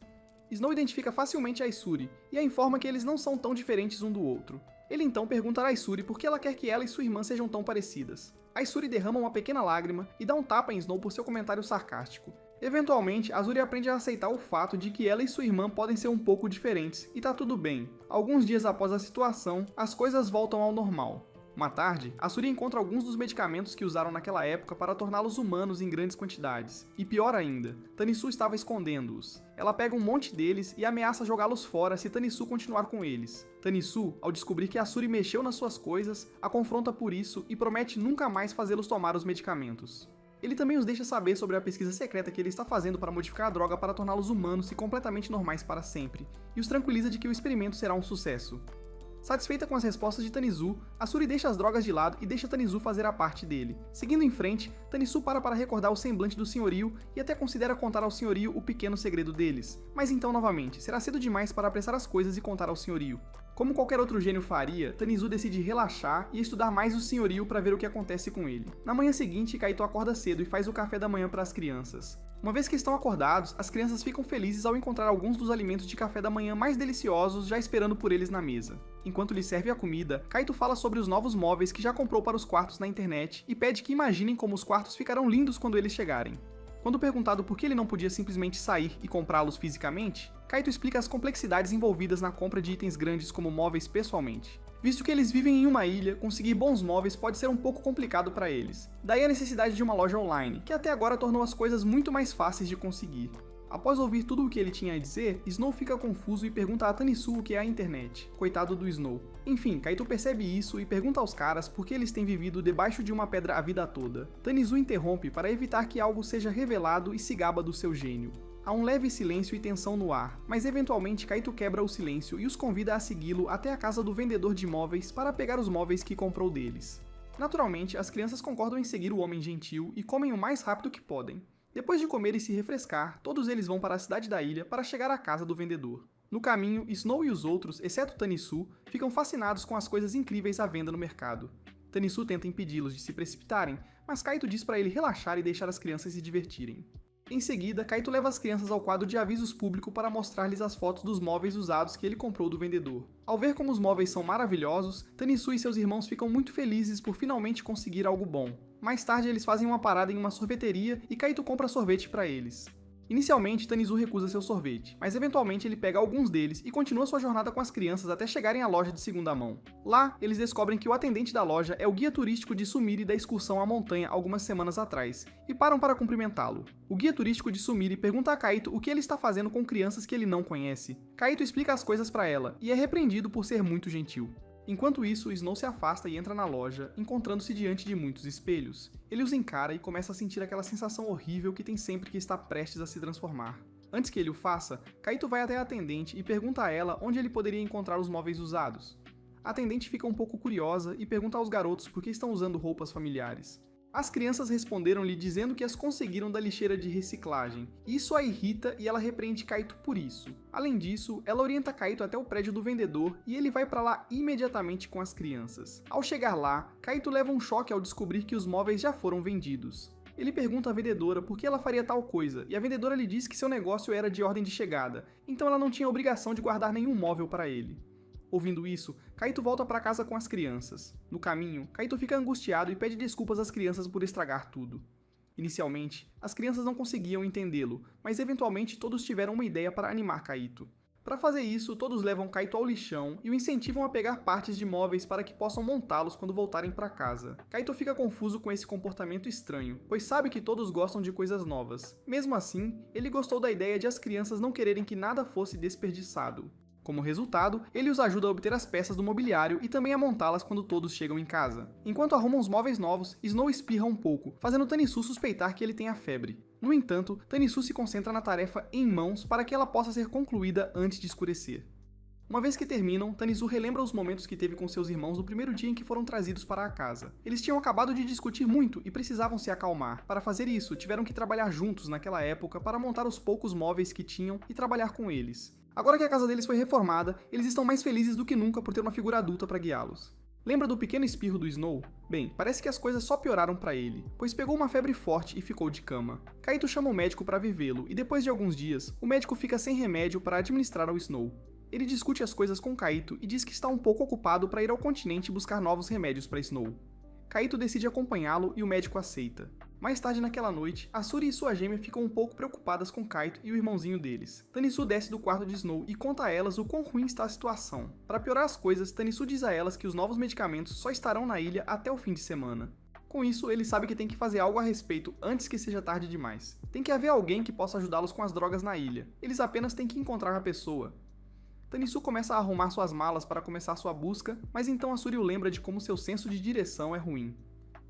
Snow identifica facilmente a Aizuri e a informa que eles não são tão diferentes um do outro. Ele então pergunta a Aizuri por que ela quer que ela e sua irmã sejam tão parecidas. Aizuri derrama uma pequena lágrima e dá um tapa em Snow por seu comentário sarcástico. Eventualmente, Aizuri aprende a aceitar o fato de que ela e sua irmã podem ser um pouco diferentes, e tá tudo bem. Alguns dias após a situação, as coisas voltam ao normal. Uma tarde, Aizuri encontra alguns dos medicamentos que usaram naquela época para torná-los humanos em grandes quantidades. E pior ainda, Tanisu estava escondendo-os. Ela pega um monte deles e ameaça jogá-los fora se Tanisu continuar com eles. Tanisu, ao descobrir que Aizuri mexeu nas suas coisas, a confronta por isso e promete nunca mais fazê-los tomar os medicamentos. Ele também os deixa saber sobre a pesquisa secreta que ele está fazendo para modificar a droga para torná-los humanos e completamente normais para sempre, e os tranquiliza de que o experimento será um sucesso. Satisfeita com as respostas de Tanisu, Aizuri deixa as drogas de lado e deixa Tanisu fazer a parte dele. Seguindo em frente, Tanisu para recordar o semblante do senhorio e até considera contar ao senhorio o pequeno segredo deles. Mas então, novamente, será cedo demais para apressar as coisas e contar ao senhorio. Como qualquer outro gênio faria, Tanisu decide relaxar e estudar mais o senhorio para ver o que acontece com ele. Na manhã seguinte, Kaito acorda cedo e faz o café da manhã para as crianças. Uma vez que estão acordados, as crianças ficam felizes ao encontrar alguns dos alimentos de café da manhã mais deliciosos já esperando por eles na mesa. Enquanto lhe serve a comida, Kaito fala sobre os novos móveis que já comprou para os quartos na internet e pede que imaginem como os quartos ficarão lindos quando eles chegarem. Quando perguntado por que ele não podia simplesmente sair e comprá-los fisicamente, Kaito explica as complexidades envolvidas na compra de itens grandes como móveis pessoalmente. Visto que eles vivem em uma ilha, conseguir bons móveis pode ser um pouco complicado para eles. Daí a necessidade de uma loja online, que até agora tornou as coisas muito mais fáceis de conseguir. Após ouvir tudo o que ele tinha a dizer, Snow fica confuso e pergunta a Tanisu o que é a internet. Coitado do Snow. Enfim, Kaito percebe isso e pergunta aos caras por que eles têm vivido debaixo de uma pedra a vida toda. Tanisu interrompe para evitar que algo seja revelado e se gaba do seu gênio. Há um leve silêncio e tensão no ar, mas eventualmente Kaito quebra o silêncio e os convida a segui-lo até a casa do vendedor de móveis para pegar os móveis que comprou deles. Naturalmente, as crianças concordam em seguir o homem gentil e comem o mais rápido que podem. Depois de comer e se refrescar, todos eles vão para a cidade da ilha para chegar à casa do vendedor. No caminho, Snow e os outros, exceto Tanisu, ficam fascinados com as coisas incríveis à venda no mercado. Tanisu tenta impedi-los de se precipitarem, mas Kaito diz para ele relaxar e deixar as crianças se divertirem. Em seguida, Kaito leva as crianças ao quadro de avisos público para mostrar-lhes as fotos dos móveis usados que ele comprou do vendedor. Ao ver como os móveis são maravilhosos, Tanisu e seus irmãos ficam muito felizes por finalmente conseguir algo bom. Mais tarde, eles fazem uma parada em uma sorveteria e Kaito compra sorvete para eles. Inicialmente, Tanisu recusa seu sorvete, mas eventualmente ele pega alguns deles e continua sua jornada com as crianças até chegarem à loja de segunda mão. Lá, eles descobrem que o atendente da loja é o guia turístico de Sumire da excursão à montanha algumas semanas atrás, e param para cumprimentá-lo. O guia turístico de Sumire pergunta a Kaito o que ele está fazendo com crianças que ele não conhece. Kaito explica as coisas para ela, e é repreendido por ser muito gentil. Enquanto isso, Snow se afasta e entra na loja, encontrando-se diante de muitos espelhos. Ele os encara e começa a sentir aquela sensação horrível que tem sempre que está prestes a se transformar. Antes que ele o faça, Kaito vai até a atendente e pergunta a ela onde ele poderia encontrar os móveis usados. A atendente fica um pouco curiosa e pergunta aos garotos por que estão usando roupas familiares. As crianças responderam-lhe dizendo que as conseguiram da lixeira de reciclagem. Isso a irrita e ela repreende Kaito por isso. Além disso, ela orienta Kaito até o prédio do vendedor e ele vai para lá imediatamente com as crianças. Ao chegar lá, Kaito leva um choque ao descobrir que os móveis já foram vendidos. Ele pergunta à vendedora por que ela faria tal coisa, e a vendedora lhe diz que seu negócio era de ordem de chegada, então ela não tinha obrigação de guardar nenhum móvel para ele. Ouvindo isso, Kaito volta para casa com as crianças. No caminho, Kaito fica angustiado e pede desculpas às crianças por estragar tudo. Inicialmente, as crianças não conseguiam entendê-lo, mas eventualmente todos tiveram uma ideia para animar Kaito. Para fazer isso, todos levam Kaito ao lixão e o incentivam a pegar partes de móveis para que possam montá-los quando voltarem para casa. Kaito fica confuso com esse comportamento estranho, pois sabe que todos gostam de coisas novas. Mesmo assim, ele gostou da ideia de as crianças não quererem que nada fosse desperdiçado. Como resultado, ele os ajuda a obter as peças do mobiliário e também a montá-las quando todos chegam em casa. Enquanto arrumam os móveis novos, Snow espirra um pouco, fazendo Tanisu suspeitar que ele tenha febre. No entanto, Tanisu se concentra na tarefa em mãos para que ela possa ser concluída antes de escurecer. Uma vez que terminam, Tanisu relembra os momentos que teve com seus irmãos no primeiro dia em que foram trazidos para a casa. Eles tinham acabado de discutir muito e precisavam se acalmar. Para fazer isso, tiveram que trabalhar juntos naquela época para montar os poucos móveis que tinham e trabalhar com eles. Agora que a casa deles foi reformada, eles estão mais felizes do que nunca por ter uma figura adulta para guiá-los. Lembra do pequeno espirro do Snow? Bem, parece que as coisas só pioraram para ele, pois pegou uma febre forte e ficou de cama. Kaito chama o médico para vê-lo, e depois de alguns dias, o médico fica sem remédio para administrar ao Snow. Ele discute as coisas com Kaito e diz que está um pouco ocupado para ir ao continente buscar novos remédios para Snow. Kaito decide acompanhá-lo e o médico aceita. Mais tarde naquela noite, Asuri e sua gêmea ficam um pouco preocupadas com Kaito e o irmãozinho deles. Tanisu desce do quarto de Snow e conta a elas o quão ruim está a situação. Para piorar as coisas, Tanisu diz a elas que os novos medicamentos só estarão na ilha até o fim de semana. Com isso, ele sabe que tem que fazer algo a respeito antes que seja tarde demais. Tem que haver alguém que possa ajudá-los com as drogas na ilha. Eles apenas têm que encontrar a pessoa. Tanisu começa a arrumar suas malas para começar sua busca, mas então Asuri o lembra de como seu senso de direção é ruim.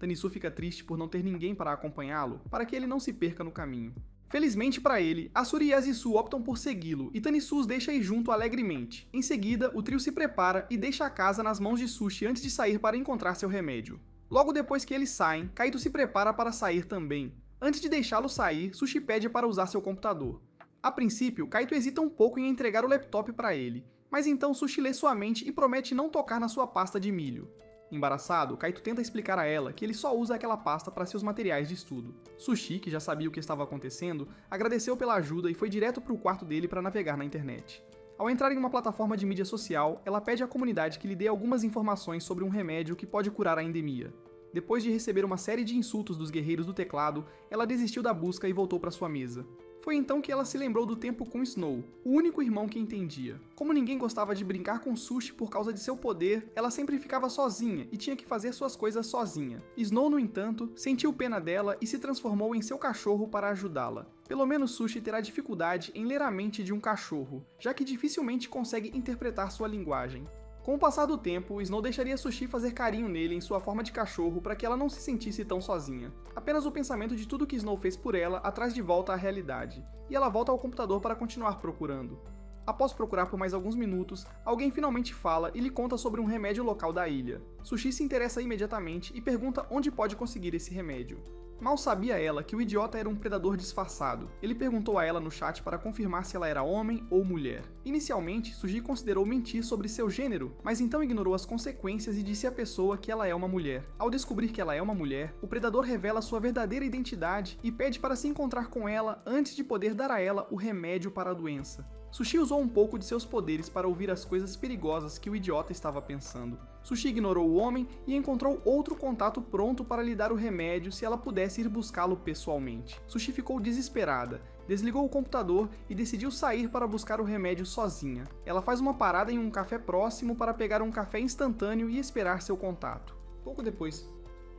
Tanisu fica triste por não ter ninguém para acompanhá-lo, para que ele não se perca no caminho. Felizmente para ele, Asuri e Azisu optam por segui-lo, e Tanisu os deixa ir junto alegremente. Em seguida, o trio se prepara e deixa a casa nas mãos de Sushi antes de sair para encontrar seu remédio. Logo depois que eles saem, Kaito se prepara para sair também. Antes de deixá-lo sair, Sushi pede para usar seu computador. A princípio, Kaito hesita um pouco em entregar o laptop para ele, mas então Sushi lê sua mente e promete não tocar na sua pasta de milho. Embaraçado, Kaito tenta explicar a ela que ele só usa aquela pasta para seus materiais de estudo. Sushi, que já sabia o que estava acontecendo, agradeceu pela ajuda e foi direto para o quarto dele para navegar na internet. Ao entrar em uma plataforma de mídia social, ela pede à comunidade que lhe dê algumas informações sobre um remédio que pode curar a endemia. Depois de receber uma série de insultos dos guerreiros do teclado, ela desistiu da busca e voltou para sua mesa. Foi então que ela se lembrou do tempo com Snow, o único irmão que entendia. Como ninguém gostava de brincar com Sushi por causa de seu poder, ela sempre ficava sozinha e tinha que fazer suas coisas sozinha. Snow, no entanto, sentiu pena dela e se transformou em seu cachorro para ajudá-la. Pelo menos Sushi terá dificuldade em ler a mente de um cachorro, já que dificilmente consegue interpretar sua linguagem. Com o passar do tempo, Snow deixaria Sushi fazer carinho nele em sua forma de cachorro para que ela não se sentisse tão sozinha. Apenas o pensamento de tudo que Snow fez por ela a traz de volta à realidade, e ela volta ao computador para continuar procurando. Após procurar por mais alguns minutos, alguém finalmente fala e lhe conta sobre um remédio local da ilha. Sushi se interessa imediatamente e pergunta onde pode conseguir esse remédio. Mal sabia ela que o idiota era um predador disfarçado. Ele perguntou a ela no chat para confirmar se ela era homem ou mulher. Inicialmente, Suji considerou mentir sobre seu gênero, mas então ignorou as consequências e disse à pessoa que ela é uma mulher. Ao descobrir que ela é uma mulher, o predador revela sua verdadeira identidade e pede para se encontrar com ela antes de poder dar a ela o remédio para a doença. Sushi usou um pouco de seus poderes para ouvir as coisas perigosas que o idiota estava pensando. Sushi ignorou o homem e encontrou outro contato pronto para lhe dar o remédio se ela pudesse ir buscá-lo pessoalmente. Sushi ficou desesperada, desligou o computador e decidiu sair para buscar o remédio sozinha. Ela faz uma parada em um café próximo para pegar um café instantâneo e esperar seu contato. Pouco depois,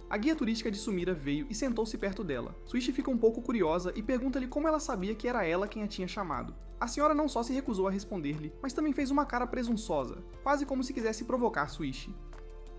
a guia turística de Sumira veio e sentou-se perto dela. Sushi fica um pouco curiosa e pergunta-lhe como ela sabia que era ela quem a tinha chamado. A senhora não só se recusou a responder-lhe, mas também fez uma cara presunçosa, quase como se quisesse provocar Sushi.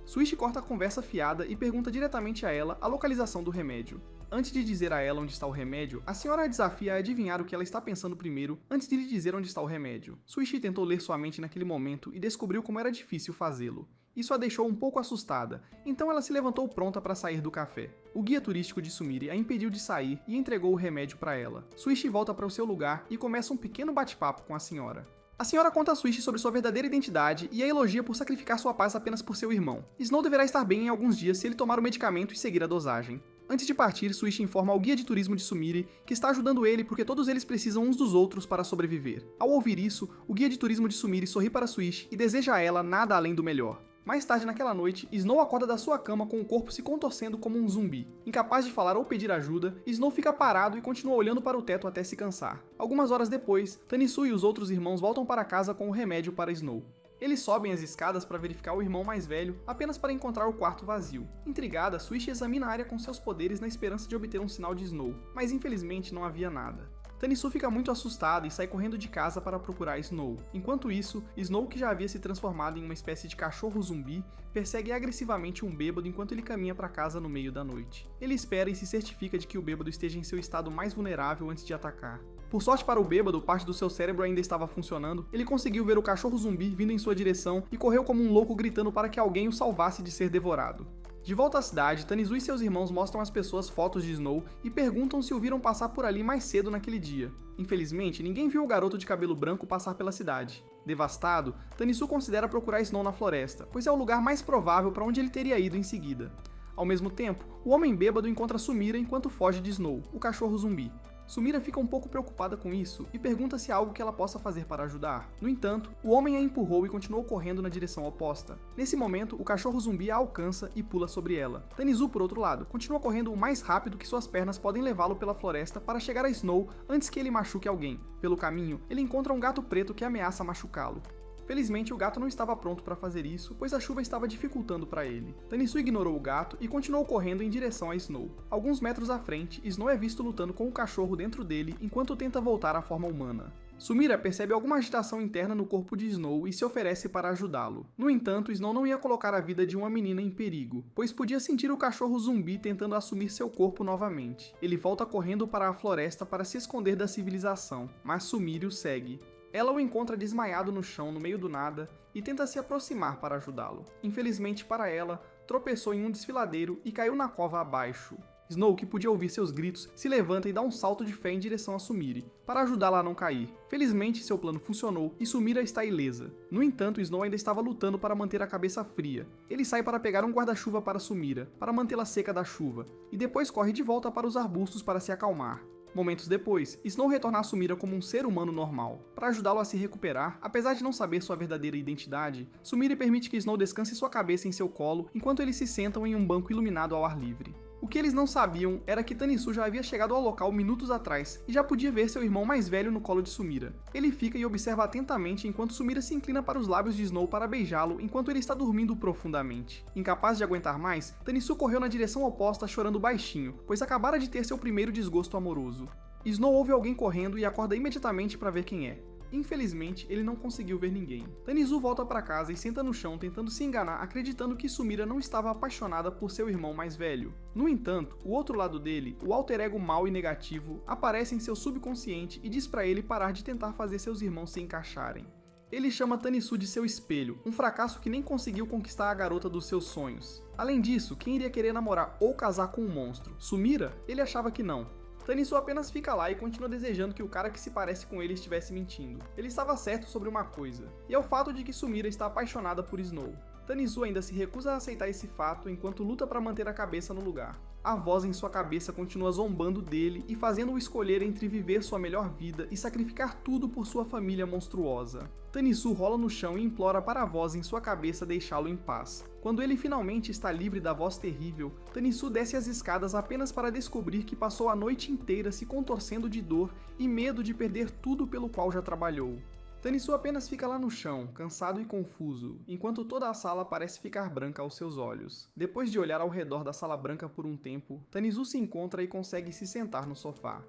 Sushi corta a conversa fiada e pergunta diretamente a ela a localização do remédio. Antes de dizer a ela onde está o remédio, a senhora a desafia a adivinhar o que ela está pensando primeiro, antes de lhe dizer onde está o remédio. Sushi tentou ler sua mente naquele momento e descobriu como era difícil fazê-lo. Isso a deixou um pouco assustada, então ela se levantou pronta para sair do café. O guia turístico de Sumire a impediu de sair e entregou o remédio para ela. Sushi volta para o seu lugar e começa um pequeno bate-papo com a senhora. A senhora conta a Sushi sobre sua verdadeira identidade e a elogia por sacrificar sua paz apenas por seu irmão. Snow deverá estar bem em alguns dias se ele tomar o medicamento e seguir a dosagem. Antes de partir, Sushi informa ao guia de turismo de Sumire que está ajudando ele porque todos eles precisam uns dos outros para sobreviver. Ao ouvir isso, o guia de turismo de Sumire sorri para Sushi e deseja a ela nada além do melhor. Mais tarde naquela noite, Snow acorda da sua cama com o corpo se contorcendo como um zumbi. Incapaz de falar ou pedir ajuda, Snow fica parado e continua olhando para o teto até se cansar. Algumas horas depois, Tanisu e os outros irmãos voltam para casa com o remédio para Snow. Eles sobem as escadas para verificar o irmão mais velho, apenas para encontrar o quarto vazio. Intrigada, Sushi examina a área com seus poderes na esperança de obter um sinal de Snow, mas infelizmente não havia nada. Tanisu fica muito assustada e sai correndo de casa para procurar Snow. Enquanto isso, Snow, que já havia se transformado em uma espécie de cachorro zumbi, persegue agressivamente um bêbado enquanto ele caminha para casa no meio da noite. Ele espera e se certifica de que o bêbado esteja em seu estado mais vulnerável antes de atacar. Por sorte para o bêbado, parte do seu cérebro ainda estava funcionando, ele conseguiu ver o cachorro zumbi vindo em sua direção e correu como um louco gritando para que alguém o salvasse de ser devorado. De volta à cidade, Tanisu e seus irmãos mostram às pessoas fotos de Snow e perguntam se o viram passar por ali mais cedo naquele dia. Infelizmente, ninguém viu o garoto de cabelo branco passar pela cidade. Devastado, Tanisu considera procurar Snow na floresta, pois é o lugar mais provável para onde ele teria ido em seguida. Ao mesmo tempo, o homem bêbado encontra Sumira enquanto foge de Snow, o cachorro zumbi. Sumira fica um pouco preocupada com isso e pergunta se há algo que ela possa fazer para ajudar. No entanto, o homem a empurrou e continuou correndo na direção oposta. Nesse momento, o cachorro zumbi a alcança e pula sobre ela. Tanisu, por outro lado, continua correndo o mais rápido que suas pernas podem levá-lo pela floresta para chegar a Snow antes que ele machuque alguém. Pelo caminho, ele encontra um gato preto que ameaça machucá-lo. Felizmente, o gato não estava pronto para fazer isso, pois a chuva estava dificultando para ele. Tanisu ignorou o gato e continuou correndo em direção a Snow. Alguns metros à frente, Snow é visto lutando com o cachorro dentro dele enquanto tenta voltar à forma humana. Sumira percebe alguma agitação interna no corpo de Snow e se oferece para ajudá-lo. No entanto, Snow não ia colocar a vida de uma menina em perigo, pois podia sentir o cachorro zumbi tentando assumir seu corpo novamente. Ele volta correndo para a floresta para se esconder da civilização, mas Sumire o segue. Ela o encontra desmaiado no chão no meio do nada e tenta se aproximar para ajudá-lo. Infelizmente para ela, tropeçou em um desfiladeiro e caiu na cova abaixo. Snow, que podia ouvir seus gritos, se levanta e dá um salto de fé em direção a Sumire, para ajudá-la a não cair. Felizmente, seu plano funcionou e Sumira está ilesa. No entanto, Snow ainda estava lutando para manter a cabeça fria. Ele sai para pegar um guarda-chuva para Sumira, para mantê-la seca da chuva, e depois corre de volta para os arbustos para se acalmar. Momentos depois, Snow retorna a Sumira como um ser humano normal. Para ajudá-lo a se recuperar, apesar de não saber sua verdadeira identidade, Sumira permite que Snow descanse sua cabeça em seu colo enquanto eles se sentam em um banco iluminado ao ar livre. O que eles não sabiam era que Tanisu já havia chegado ao local minutos atrás e já podia ver seu irmão mais velho no colo de Sumira. Ele fica e observa atentamente enquanto Sumira se inclina para os lábios de Snow para beijá-lo enquanto ele está dormindo profundamente. Incapaz de aguentar mais, Tanisu correu na direção oposta chorando baixinho, pois acabara de ter seu primeiro desgosto amoroso. Snow ouve alguém correndo e acorda imediatamente para ver quem é. Infelizmente, ele não conseguiu ver ninguém. Tanisu volta para casa e senta no chão tentando se enganar, acreditando que Sumira não estava apaixonada por seu irmão mais velho. No entanto, o outro lado dele, o alter ego mau e negativo, aparece em seu subconsciente e diz para ele parar de tentar fazer seus irmãos se encaixarem. Ele chama Tanisu de seu espelho, um fracasso que nem conseguiu conquistar a garota dos seus sonhos. Além disso, quem iria querer namorar ou casar com um monstro? Sumira? Ele achava que não. Tanisu apenas fica lá e continua desejando que o cara que se parece com ele estivesse mentindo. Ele estava certo sobre uma coisa, e é o fato de que Sumira está apaixonada por Snow. Tanisu ainda se recusa a aceitar esse fato enquanto luta para manter a cabeça no lugar. A voz em sua cabeça continua zombando dele e fazendo-o escolher entre viver sua melhor vida e sacrificar tudo por sua família monstruosa. Tanisu rola no chão e implora para a voz em sua cabeça deixá-lo em paz. Quando ele finalmente está livre da voz terrível, Tanisu desce as escadas apenas para descobrir que passou a noite inteira se contorcendo de dor e medo de perder tudo pelo qual já trabalhou. Tanisu apenas fica lá no chão, cansado e confuso, enquanto toda a sala parece ficar branca aos seus olhos. Depois de olhar ao redor da sala branca por um tempo, Tanisu se encontra e consegue se sentar no sofá.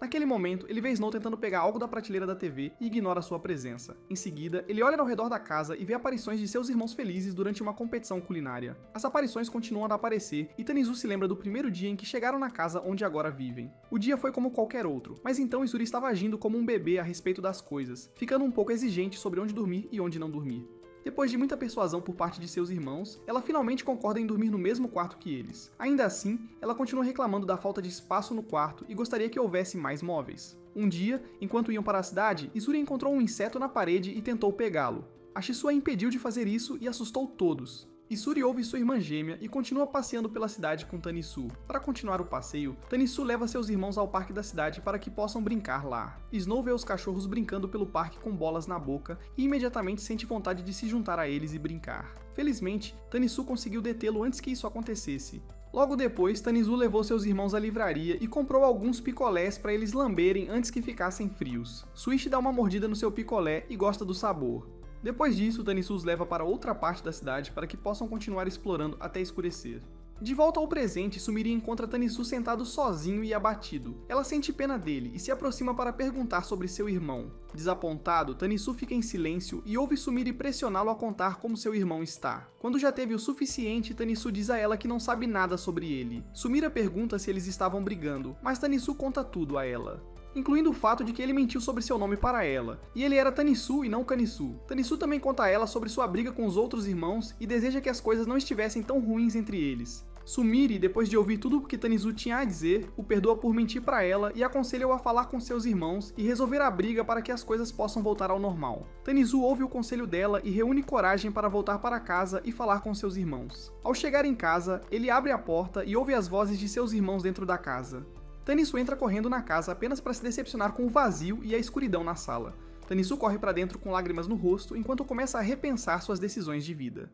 Naquele momento, ele vê Snow tentando pegar algo da prateleira da TV e ignora sua presença. Em seguida, ele olha ao redor da casa e vê aparições de seus irmãos felizes durante uma competição culinária. As aparições continuam a aparecer e Tanisu se lembra do primeiro dia em que chegaram na casa onde agora vivem. O dia foi como qualquer outro, mas então Isuri estava agindo como um bebê a respeito das coisas, ficando um pouco exigente sobre onde dormir e onde não dormir. Depois de muita persuasão por parte de seus irmãos, ela finalmente concorda em dormir no mesmo quarto que eles. Ainda assim, ela continua reclamando da falta de espaço no quarto e gostaria que houvesse mais móveis. Um dia, enquanto iam para a cidade, Isuri encontrou um inseto na parede e tentou pegá-lo. A Shisu a impediu de fazer isso e assustou todos. Isuri ouve sua irmã gêmea e continua passeando pela cidade com Tanisu. Para continuar o passeio, Tanisu leva seus irmãos ao parque da cidade para que possam brincar lá. Snow vê os cachorros brincando pelo parque com bolas na boca e imediatamente sente vontade de se juntar a eles e brincar. Felizmente, Tanisu conseguiu detê-lo antes que isso acontecesse. Logo depois, Tanisu levou seus irmãos à livraria e comprou alguns picolés para eles lamberem antes que ficassem frios. Swish dá uma mordida no seu picolé e gosta do sabor. Depois disso, Tanisu os leva para outra parte da cidade para que possam continuar explorando até escurecer. De volta ao presente, Sumire encontra Tanisu sentado sozinho e abatido. Ela sente pena dele e se aproxima para perguntar sobre seu irmão. Desapontado, Tanisu fica em silêncio e ouve Sumire pressioná-lo a contar como seu irmão está. Quando já teve o suficiente, Tanisu diz a ela que não sabe nada sobre ele. Sumire pergunta se eles estavam brigando, mas Tanisu conta tudo a ela, incluindo o fato de que ele mentiu sobre seu nome para ela, e ele era Tanisu e não Kanisu. Tanisu também conta a ela sobre sua briga com os outros irmãos e deseja que as coisas não estivessem tão ruins entre eles. Sumire, depois de ouvir tudo o que Tanisu tinha a dizer, o perdoa por mentir para ela e aconselha-o a falar com seus irmãos e resolver a briga para que as coisas possam voltar ao normal. Tanisu ouve o conselho dela e reúne coragem para voltar para casa e falar com seus irmãos. Ao chegar em casa, ele abre a porta e ouve as vozes de seus irmãos dentro da casa. Tanisu entra correndo na casa apenas para se decepcionar com o vazio e a escuridão na sala. Tanisu corre para dentro com lágrimas no rosto enquanto começa a repensar suas decisões de vida.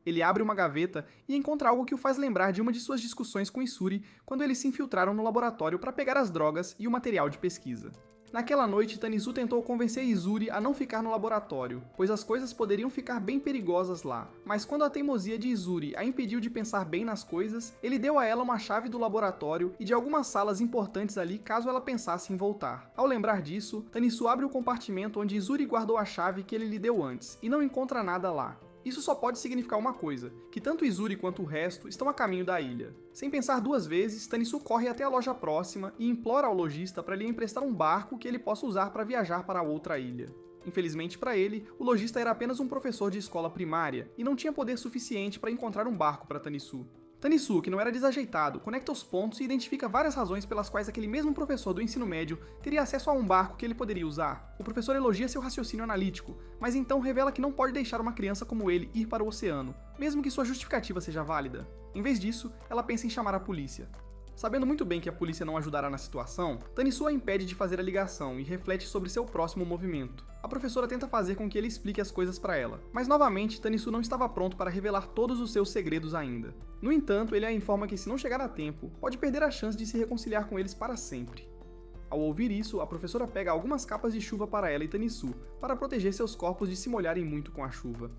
Ele abre uma gaveta e encontra algo que o faz lembrar de uma de suas discussões com Isuri quando eles se infiltraram no laboratório para pegar as drogas e o material de pesquisa. Naquela noite, Tanisu tentou convencer Isuri a não ficar no laboratório, pois as coisas poderiam ficar bem perigosas lá. Mas quando a teimosia de Isuri a impediu de pensar bem nas coisas, ele deu a ela uma chave do laboratório e de algumas salas importantes ali caso ela pensasse em voltar. Ao lembrar disso, Tanisu abre o compartimento onde Isuri guardou a chave que ele lhe deu antes, e não encontra nada lá. Isso só pode significar uma coisa, que tanto Isuri quanto o resto estão a caminho da ilha. Sem pensar duas vezes, Tanisu corre até a loja próxima e implora ao lojista para lhe emprestar um barco que ele possa usar para viajar para outra ilha. Infelizmente para ele, o lojista era apenas um professor de escola primária e não tinha poder suficiente para encontrar um barco para Tanisu. Tanisu, que não era desajeitado, conecta os pontos e identifica várias razões pelas quais aquele mesmo professor do ensino médio teria acesso a um barco que ele poderia usar. O professor elogia seu raciocínio analítico, mas então revela que não pode deixar uma criança como ele ir para o oceano, mesmo que sua justificativa seja válida. Em vez disso, ela pensa em chamar a polícia. Sabendo muito bem que a polícia não ajudará na situação, Tanisu a impede de fazer a ligação e reflete sobre seu próximo movimento. A professora tenta fazer com que ele explique as coisas para ela, mas novamente Tanisu não estava pronto para revelar todos os seus segredos ainda. No entanto, ele a informa que se não chegar a tempo, pode perder a chance de se reconciliar com eles para sempre. Ao ouvir isso, a professora pega algumas capas de chuva para ela e Tanisu, para proteger seus corpos de se molharem muito com a chuva.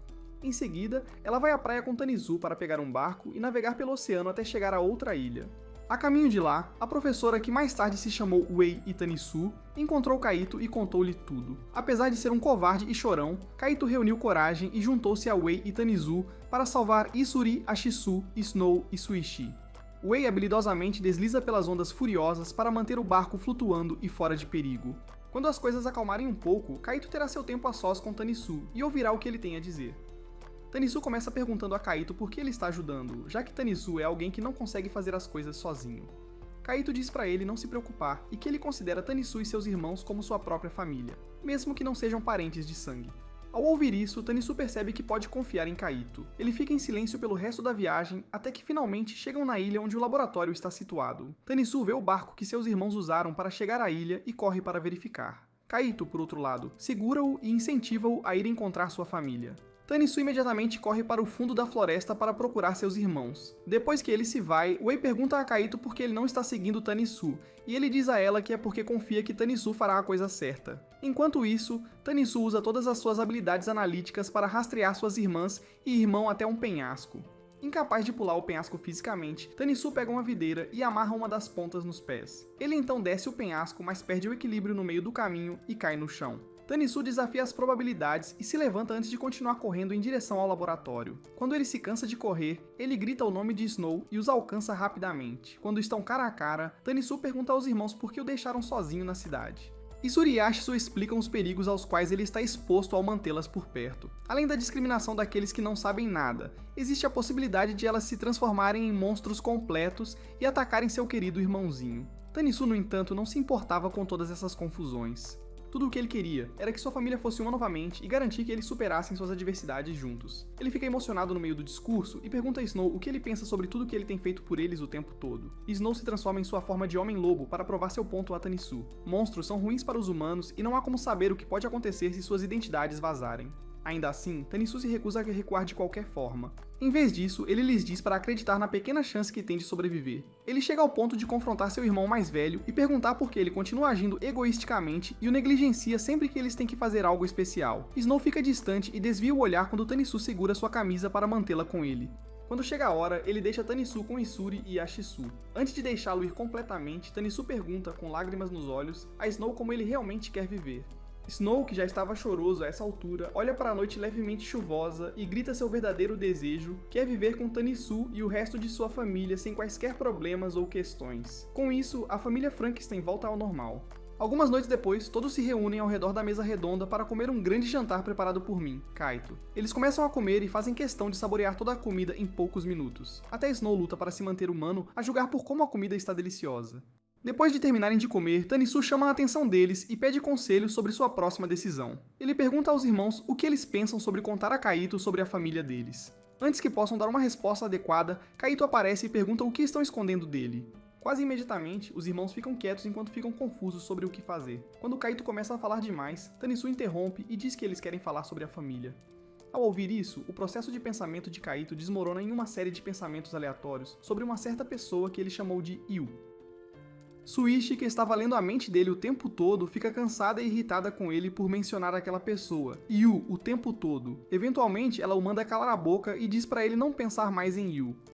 Em seguida, ela vai à praia com Tanisu para pegar um barco e navegar pelo oceano até chegar a outra ilha. A caminho de lá, a professora, que mais tarde se chamou Wei Itanisu, encontrou Kaito e contou-lhe tudo. Apesar de ser um covarde e chorão, Kaito reuniu coragem e juntou-se a Wei Itanisu para salvar Isuri, Ashisu, Snow e Suishi. Wei habilidosamente desliza pelas ondas furiosas para manter o barco flutuando e fora de perigo. Quando as coisas acalmarem um pouco, Kaito terá seu tempo a sós com Tanisu e ouvirá o que ele tem a dizer. Tanisu começa perguntando a Kaito por que ele está ajudando, já que Tanisu é alguém que não consegue fazer as coisas sozinho. Kaito diz pra ele não se preocupar e que ele considera Tanisu e seus irmãos como sua própria família, mesmo que não sejam parentes de sangue. Ao ouvir isso, Tanisu percebe que pode confiar em Kaito. Ele fica em silêncio pelo resto da viagem, até que finalmente chegam na ilha onde o laboratório está situado. Tanisu vê o barco que seus irmãos usaram para chegar à ilha e corre para verificar. Kaito, por outro lado, segura-o e incentiva-o a ir encontrar sua família. Tanisu imediatamente corre para o fundo da floresta para procurar seus irmãos. Depois que ele se vai, Wei pergunta a Kaito por que ele não está seguindo Tanisu, e ele diz a ela que é porque confia que Tanisu fará a coisa certa. Enquanto isso, Tanisu usa todas as suas habilidades analíticas para rastrear suas irmãs e irmão até um penhasco. Incapaz de pular o penhasco fisicamente, Tanisu pega uma videira e amarra uma das pontas nos pés. Ele então desce o penhasco, mas perde o equilíbrio no meio do caminho e cai no chão. Tanisu desafia as probabilidades e se levanta antes de continuar correndo em direção ao laboratório. Quando ele se cansa de correr, ele grita o nome de Snow e os alcança rapidamente. Quando estão cara a cara, Tanisu pergunta aos irmãos por que o deixaram sozinho na cidade. Isuri e Ashisu explicam os perigos aos quais ele está exposto ao mantê-las por perto. Além da discriminação daqueles que não sabem nada, existe a possibilidade de elas se transformarem em monstros completos e atacarem seu querido irmãozinho. Tanisu, no entanto, não se importava com todas essas confusões. Tudo o que ele queria era que sua família fosse uma novamente e garantir que eles superassem suas adversidades juntos. Ele fica emocionado no meio do discurso e pergunta a Snow o que ele pensa sobre tudo que ele tem feito por eles o tempo todo. Snow se transforma em sua forma de homem-lobo para provar seu ponto a Tanisu. Monstros são ruins para os humanos e não há como saber o que pode acontecer se suas identidades vazarem. Ainda assim, Tanisu se recusa a recuar de qualquer forma. Em vez disso, ele lhes diz para acreditar na pequena chance que tem de sobreviver. Ele chega ao ponto de confrontar seu irmão mais velho e perguntar por que ele continua agindo egoisticamente e o negligencia sempre que eles têm que fazer algo especial. Snow fica distante e desvia o olhar quando Tanisu segura sua camisa para mantê-la com ele. Quando chega a hora, ele deixa Tanisu com Isuri e Ashisu. Antes de deixá-lo ir completamente, Tanisu pergunta, com lágrimas nos olhos, a Snow como ele realmente quer viver. Snow, que já estava choroso a essa altura, olha para a noite levemente chuvosa e grita seu verdadeiro desejo, que é viver com Tanisu e o resto de sua família sem quaisquer problemas ou questões. Com isso, a família Frankenstein volta ao normal. Algumas noites depois, todos se reúnem ao redor da mesa redonda para comer um grande jantar preparado por mim, Kaito. Eles começam a comer e fazem questão de saborear toda a comida em poucos minutos. Até Snow luta para se manter humano, a julgar por como a comida está deliciosa. Depois de terminarem de comer, Tanisu chama a atenção deles e pede conselhos sobre sua próxima decisão. Ele pergunta aos irmãos o que eles pensam sobre contar a Kaito sobre a família deles. Antes que possam dar uma resposta adequada, Kaito aparece e pergunta o que estão escondendo dele. Quase imediatamente, os irmãos ficam quietos enquanto ficam confusos sobre o que fazer. Quando Kaito começa a falar demais, Tanisu interrompe e diz que eles querem falar sobre a família. Ao ouvir isso, o processo de pensamento de Kaito desmorona em uma série de pensamentos aleatórios sobre uma certa pessoa que ele chamou de Yu. Suichi, que estava lendo a mente dele o tempo todo, fica cansada e irritada com ele por mencionar aquela pessoa, Yu, o tempo todo. Eventualmente, ela o manda calar a boca e diz pra ele não pensar mais em Yu.